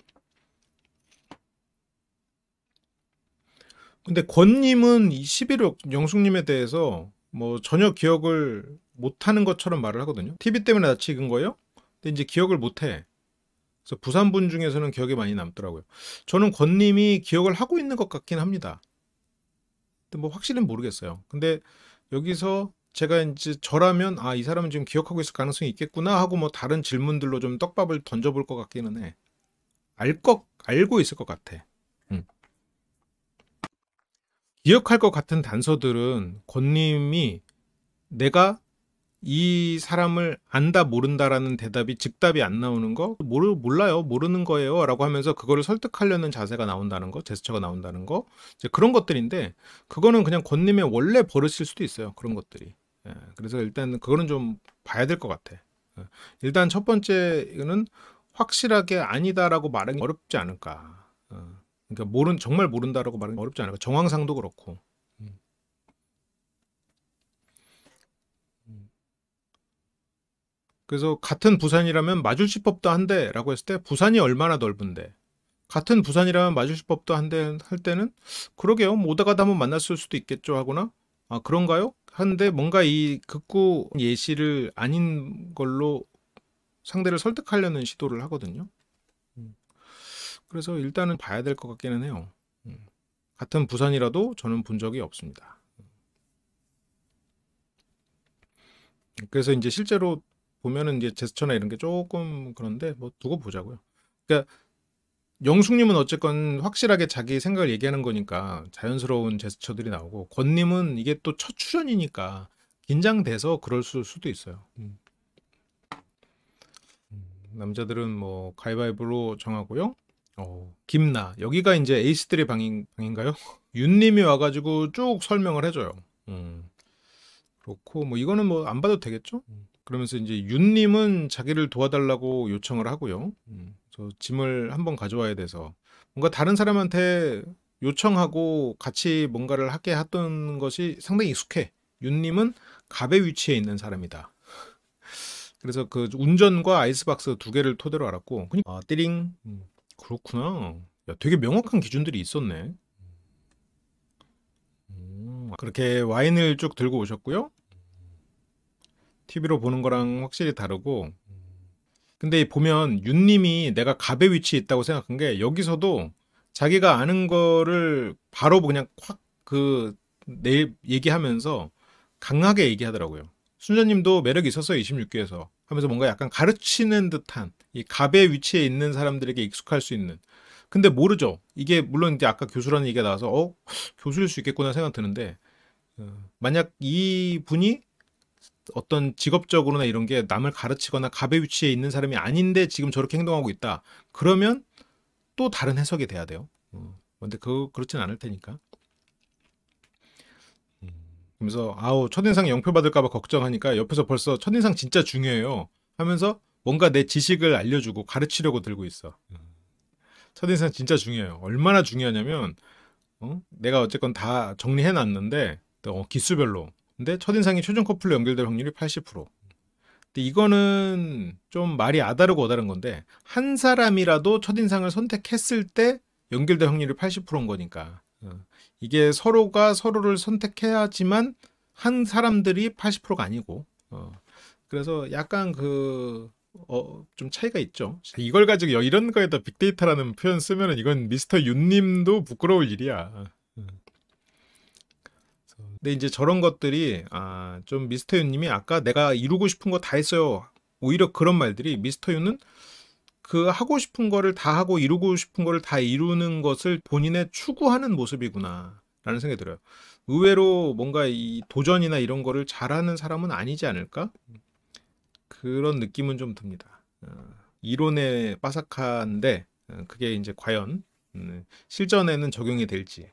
근데 권님은 이 11억 영숙님에 대해서 뭐 전혀 기억을 못하는 것처럼 말을 하거든요. TV 때문에 낯이 익은 거예요? 근데 이제 기억을 못해. 그래서 부산분 중에서는 기억이 많이 남더라고요. 저는 권님이 기억을 하고 있는 것 같긴 합니다. 근데 뭐 확실히는 모르겠어요. 근데 여기서 제가 이제 저라면 이 사람은 지금 기억하고 있을 가능성이 있겠구나 하고 뭐 다른 질문들로 좀 떡밥을 던져볼 것 같기는 해. 알고 있을 것 같아. 기억할 것 같은 단서들은 권님이 내가 이 사람을 안다 모른다라는 대답이 즉답이 안 나오는 거 몰라요 모르는 거예요 라고 하면서 그거를 설득하려는 자세가 나온다는 거 제스처가 나온다는 거 이제 그런 것들인데 그거는 그냥 권님의 원래 버릇일 수도 있어요 그런 것들이. 그래서 일단 그거는 좀 봐야 될 것 같아. 일단 첫 번째는 확실하게 아니다라고 말하기 어렵지 않을까. 그러니까 정말 모른다라고 말하기 어렵지 않을까. 정황상도 그렇고. 그래서 같은 부산이라면 마주칠 법도 한데 라고 했을 때 부산이 얼마나 넓은데 같은 부산이라면 마주칠 법도 한데 할 때는 그러게요. 뭐 오다가다 한번 만났을 수도 있겠죠 하거나 그런가요? 하는데 뭔가 이 극구 예시를 아닌 걸로 상대를 설득하려는 시도를 하거든요. 그래서 일단은 봐야 될 것 같기는 해요. 같은 부산이라도 저는 본 적이 없습니다. 그래서 이제 실제로 보면은 이제 제스처나 이런 게 조금 그런데 뭐 두고 보자고요. 그러니까 영숙님은 어쨌건 확실하게 자기 생각을 얘기하는 거니까 자연스러운 제스처들이 나오고 권님은 이게 또 첫 출연이니까 긴장돼서 그럴 수도 있어요. 남자들은 뭐 가위바위보로 정하고요. 김나 여기가 이제 에이스들의 방인가요? 윤님이 와가지고 쭉 설명을 해줘요. 그렇고 뭐 이거는 뭐 안 봐도 되겠죠? 그러면서 이제 윤님은 자기를 도와달라고 요청을 하고요. 그래서 짐을 한번 가져와야 돼서 뭔가 다른 사람한테 요청하고 같이 뭔가를 하게 했던 것이 상당히 익숙해. 윤님은 갑의 위치에 있는 사람이다. 그래서 그 운전과 아이스박스 두 개를 토대로 알았고, 띠링. 그렇구나. 야, 되게 명확한 기준들이 있었네. 그렇게 와인을 쭉 들고 오셨고요. TV로 보는 거랑 확실히 다르고. 근데 보면 윤님이 내가 갑의 위치에 있다고 생각한 게 여기서도 자기가 아는 거를 바로 그냥 얘기하면서 강하게 얘기하더라고요. 순자님도 매력이 있었어요. 26기에서 하면서 뭔가 약간 가르치는 듯한 이 갑의 위치에 있는 사람들에게 익숙할 수 있는. 근데 모르죠. 이게 물론 이제 아까 교수라는 얘기가 나와서 교수일 수 있겠구나 생각 드는데 만약 이 분이 어떤 직업적으로나 이런 게 남을 가르치거나 갑의 위치에 있는 사람이 아닌데 지금 저렇게 행동하고 있다. 그러면 또 다른 해석이 돼야 돼요. 근데 그렇진 않을 테니까. 그러면서 첫인상 영표 받을까봐 걱정하니까 옆에서 벌써 첫인상 진짜 중요해요 하면서 뭔가 내 지식을 알려주고 가르치려고 들고 있어. 첫인상 진짜 중요해요. 얼마나 중요하냐면 내가 어쨌건 다 정리해놨는데 기수별로 근데 첫인상이 최종 커플로 연결될 확률이 80%. 근데 이거는 좀 말이 아다르고 어다른 건데 한 사람이라도 첫인상을 선택했을 때 연결될 확률이 80%인 거니까 이게 서로가 서로를 선택해야지만 한 사람들이 80%가 아니고 그래서 약간 좀 차이가 있죠. 이걸 가지고 이런 거에다 빅데이터라는 표현 쓰면은 이건 미스터 윤님도 부끄러울 일이야. 근데 이제 저런 것들이 좀 미스터 윤님이 아까 내가 이루고 싶은 거 다 했어요. 오히려 그런 말들이 미스터 윤은 그 하고 싶은 거를 다 하고 이루고 싶은 거를 다 이루는 것을 본인의 추구하는 모습이구나 라는 생각이 들어요. 의외로 뭔가 이 도전이나 이런 거를 잘하는 사람은 아니지 않을까? 그런 느낌은 좀 듭니다. 이론에 빠삭한데 그게 이제 과연 실전에는 적용이 될지.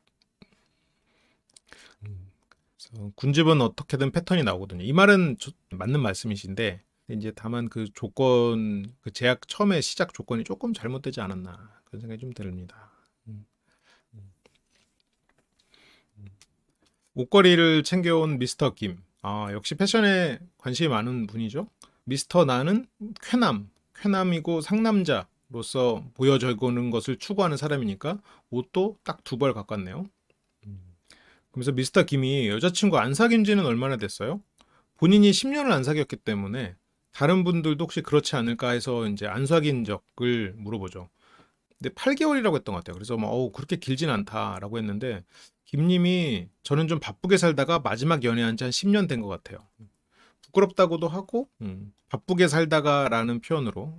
그래서 군집은 어떻게든 패턴이 나오거든요. 이 말은 맞는 말씀이신데 이제 다만 그 조건, 그 제약 처음에 시작 조건이 조금 잘못되지 않았나 그런 생각이 좀 듭니다. 옷걸이를 챙겨온 미스터 김. 역시 패션에 관심이 많은 분이죠. 미스터 나는 쾌남이고 상남자로서 보여주는 것을 추구하는 사람이니까 옷도 딱 두 벌 가깝네요. 그래서 미스터 김이 여자친구 안 사귄 지는 얼마나 됐어요? 본인이 10년을 안 사귀었기 때문에 다른 분들도 혹시 그렇지 않을까 해서 이제 안 사귄 적을 물어보죠. 근데 8개월이라고 했던 것 같아요. 그래서 그렇게 길진 않다라고 했는데 김님이 저는 좀 바쁘게 살다가 마지막 연애한 지 한 10년 된 것 같아요. 부끄럽다고도 하고 바쁘게 살다가라는 표현으로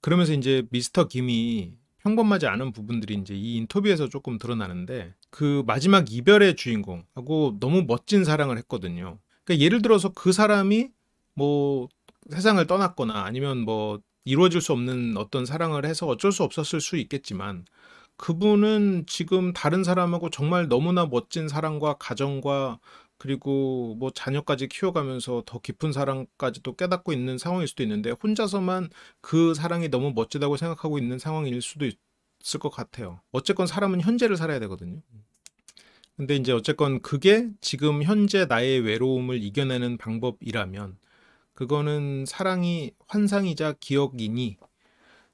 그러면서 이제 미스터 김이 평범하지 않은 부분들이 이제 이 인터뷰에서 조금 드러나는데 그 마지막 이별의 주인공하고 너무 멋진 사랑을 했거든요. 그러니까 예를 들어서 그 사람이 뭐 세상을 떠났거나 아니면 뭐 이루어질 수 없는 어떤 사랑을 해서 어쩔 수 없었을 수 있겠지만 그분은 지금 다른 사람하고 정말 너무나 멋진 사랑과 가정과 그리고 뭐 자녀까지 키워가면서 더 깊은 사랑까지도 깨닫고 있는 상황일 수도 있는데 혼자서만 그 사랑이 너무 멋지다고 생각하고 있는 상황일 수도 있을 것 같아요. 어쨌건 사람은 현재를 살아야 되거든요. 근데 이제 어쨌건 그게 지금 현재 나의 외로움을 이겨내는 방법이라면 그거는 사랑이 환상이자 기억이니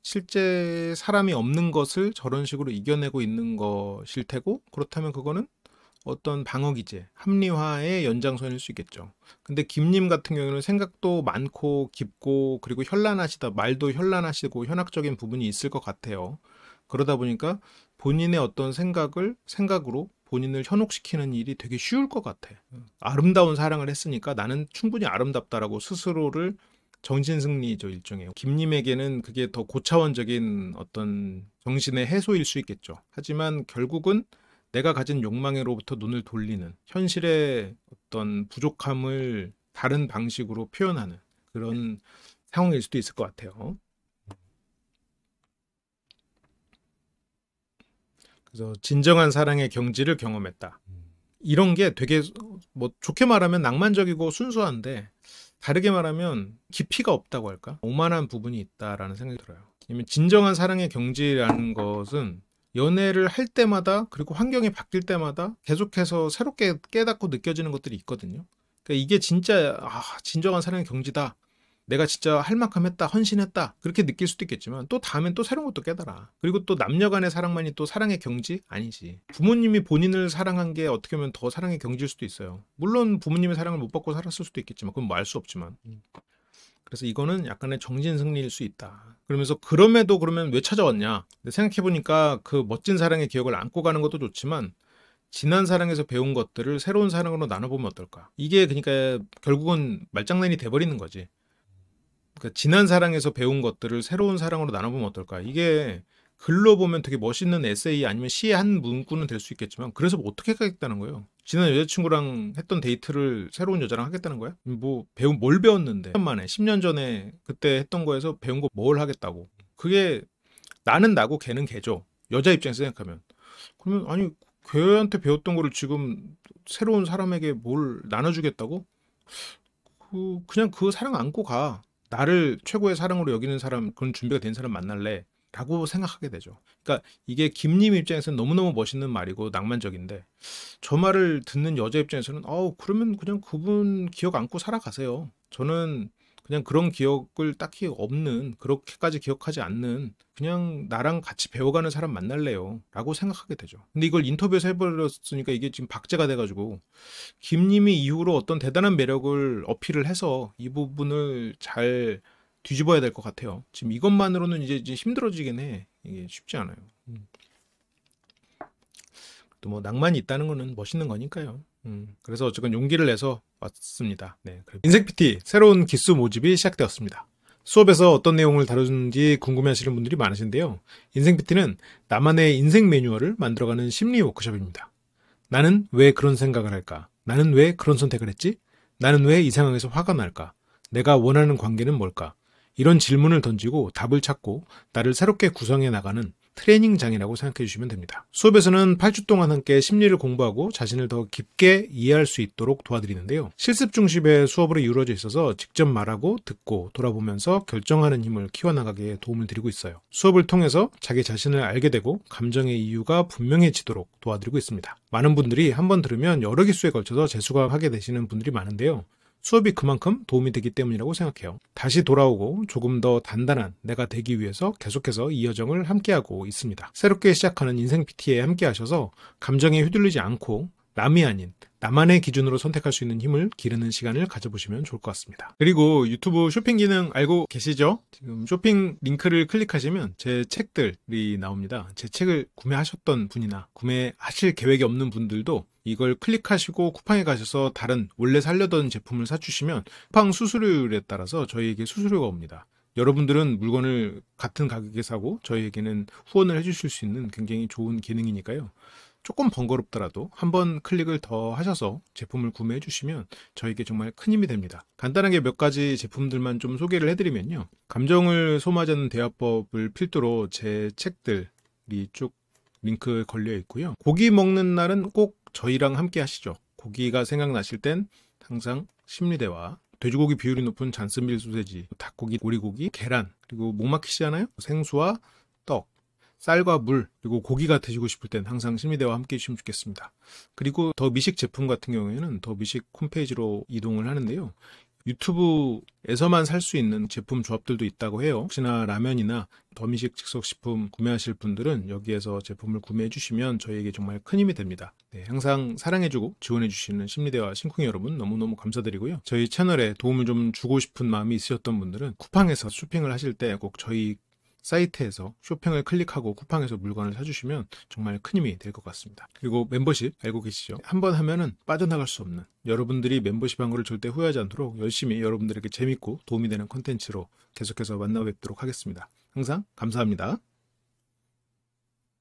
실제 사람이 없는 것을 저런 식으로 이겨내고 있는 것일 테고 그렇다면 그거는 어떤 방어기제, 합리화의 연장선일 수 있겠죠. 근데 김님 같은 경우는 생각도 많고 깊고 그리고 현란하시다, 말도 현란하시고 현학적인 부분이 있을 것 같아요. 그러다 보니까 본인의 어떤 생각으로 본인을 현혹시키는 일이 되게 쉬울 것 같아. 아름다운 사랑을 했으니까 나는 충분히 아름답다라고 스스로를 정신승리죠, 일종의. 김님에게는 그게 더 고차원적인 어떤 정신의 해소일 수 있겠죠. 하지만 결국은 내가 가진 욕망으로부터 눈을 돌리는 현실의 어떤 부족함을 다른 방식으로 표현하는 그런 상황일 수도 있을 것 같아요. 그래서 진정한 사랑의 경지를 경험했다. 이런 게 되게 뭐 좋게 말하면 낭만적이고 순수한데 다르게 말하면 깊이가 없다고 할까? 오만한 부분이 있다라는 생각이 들어요. 왜냐면 진정한 사랑의 경지라는 것은 연애를 할 때마다 그리고 환경이 바뀔 때마다 계속해서 새롭게 깨닫고 느껴지는 것들이 있거든요. 그러니까 이게 진짜 진정한 사랑의 경지다. 내가 진짜 할 만큼 했다, 헌신했다. 그렇게 느낄 수도 있겠지만 또 다음엔 또 새로운 것도 깨달아. 그리고 또 남녀 간의 사랑만이 또 사랑의 경지? 아니지. 부모님이 본인을 사랑한 게 어떻게 보면 더 사랑의 경지일 수도 있어요. 물론 부모님의 사랑을 못 받고 살았을 수도 있겠지만 그건 뭐 알 수 없지만. 그래서 이거는 약간의 정신승리일 수 있다. 그러면서 그럼에도 그러면 왜 찾아왔냐? 생각해보니까 그 멋진 사랑의 기억을 안고 가는 것도 좋지만 지난 사랑에서 배운 것들을 새로운 사랑으로 나눠보면 어떨까? 이게 그러니까 결국은 말장난이 돼버리는 거지. 그러니까 지난 사랑에서 배운 것들을 새로운 사랑으로 나눠보면 어떨까? 이게 글로 보면 되게 멋있는 에세이 아니면 시의 한 문구는 될 수 있겠지만 그래서 뭐 어떻게 하겠다는 거예요? 지난 여자친구랑 했던 데이트를 새로운 여자랑 하겠다는 거야? 뭐 뭘 배웠는데 10년 만에 10년 전에 그때 했던 거에서 배운 거 뭘 하겠다고? 그게 나는 나고 걔는 걔죠. 여자 입장에서 생각하면 그러면 아니 걔한테 배웠던 거를 지금 새로운 사람에게 뭘 나눠주겠다고? 그냥 그 사랑 안고 가. 나를 최고의 사랑으로 여기는 사람, 그런 준비가 된 사람 만날래. 라고 생각하게 되죠. 그러니까 이게 김님 입장에서는 너무너무 멋있는 말이고 낭만적인데 저 말을 듣는 여자 입장에서는 그러면 그냥 그분 기억 안고 살아가세요. 저는 그냥 그런 기억을 딱히 없는, 그렇게까지 기억하지 않는, 그냥 나랑 같이 배워가는 사람 만날래요 라고 생각하게 되죠. 근데 이걸 인터뷰에서 해버렸으니까 이게 지금 박제가 돼가지고 김님이 이후로 어떤 대단한 매력을 어필을 해서 이 부분을 잘 뒤집어야 될 것 같아요. 지금 이것만으로는 이제 힘들어지긴 해. 이게 쉽지 않아요. 또 뭐 낭만이 있다는 거는 멋있는 거니까요. 그래서 어쨌건 용기를 내서 왔습니다. 네, 인생 PT 새로운 기수 모집이 시작되었습니다. 수업에서 어떤 내용을 다루는지 궁금해하시는 분들이 많으신데요. 인생 PT는 나만의 인생 매뉴얼을 만들어가는 심리 워크숍입니다. 나는 왜 그런 생각을 할까? 나는 왜 그런 선택을 했지? 나는 왜 이 상황에서 화가 날까? 내가 원하는 관계는 뭘까? 이런 질문을 던지고 답을 찾고 나를 새롭게 구성해 나가는 트레이닝장이라고 생각해 주시면 됩니다. 수업에서는 8주 동안 함께 심리를 공부하고 자신을 더 깊게 이해할 수 있도록 도와드리는데요. 실습 중심의 수업으로 이루어져 있어서 직접 말하고 듣고 돌아보면서 결정하는 힘을 키워나가기에 도움을 드리고 있어요. 수업을 통해서 자기 자신을 알게 되고 감정의 이유가 분명해지도록 도와드리고 있습니다. 많은 분들이 한번 들으면 여러 기수에 걸쳐서 재수강하게 되시는 분들이 많은데요. 수업이 그만큼 도움이 되기 때문이라고 생각해요. 다시 돌아오고 조금 더 단단한 내가 되기 위해서 계속해서 이 여정을 함께하고 있습니다. 새롭게 시작하는 인생 PT에 함께 하셔서 감정에 휘둘리지 않고 남이 아닌 나만의 기준으로 선택할 수 있는 힘을 기르는 시간을 가져보시면 좋을 것 같습니다. 그리고 유튜브 쇼핑 기능 알고 계시죠? 지금 쇼핑 링크를 클릭하시면 제 책들이 나옵니다. 제 책을 구매하셨던 분이나 구매하실 계획이 없는 분들도 이걸 클릭하시고 쿠팡에 가셔서 다른 원래 살려던 제품을 사주시면 쿠팡 수수료율에 따라서 저희에게 수수료가 옵니다. 여러분들은 물건을 같은 가격에 사고 저희에게는 후원을 해주실 수 있는 굉장히 좋은 기능이니까요. 조금 번거롭더라도 한번 클릭을 더 하셔서 제품을 구매해 주시면 저에게 정말 큰 힘이 됩니다. 간단하게 몇 가지 제품들만 좀 소개를 해드리면요. 감정을 소모하지 않는 대화법을 필두로 제 책들이 쭉 링크 걸려 있고요. 고기 먹는 날은 꼭 저희랑 함께 하시죠. 고기가 생각나실 땐 항상 심리대화, 돼지고기 비율이 높은 잔슨빌 소세지, 닭고기, 오리고기, 계란, 그리고 목 막히시잖아요? 생수와 떡, 쌀과 물, 그리고 고기가 드시고 싶을 땐 항상 심리대와 함께 해주시면 좋겠습니다. 그리고 더 미식 제품 같은 경우에는 더 미식 홈페이지로 이동을 하는데요. 유튜브에서만 살 수 있는 제품 조합들도 있다고 해요. 혹시나 라면이나 더미식 즉석식품 구매하실 분들은 여기에서 제품을 구매해 주시면 저희에게 정말 큰 힘이 됩니다. 네, 항상 사랑해주고 지원해 주시는 심리대와 심쿵이 여러분 너무너무 감사드리고요. 저희 채널에 도움을 좀 주고 싶은 마음이 있으셨던 분들은 쿠팡에서 쇼핑을 하실 때 꼭 저희 사이트에서 쇼핑을 클릭하고 쿠팡에서 물건을 사주시면 정말 큰 힘이 될 것 같습니다. 그리고 멤버십 알고 계시죠? 한번 하면은 빠져나갈 수 없는, 여러분들이 멤버십 한 거를 절대 후회하지 않도록 열심히 여러분들에게 재밌고 도움이 되는 컨텐츠로 계속해서 만나 뵙도록 하겠습니다. 항상 감사합니다.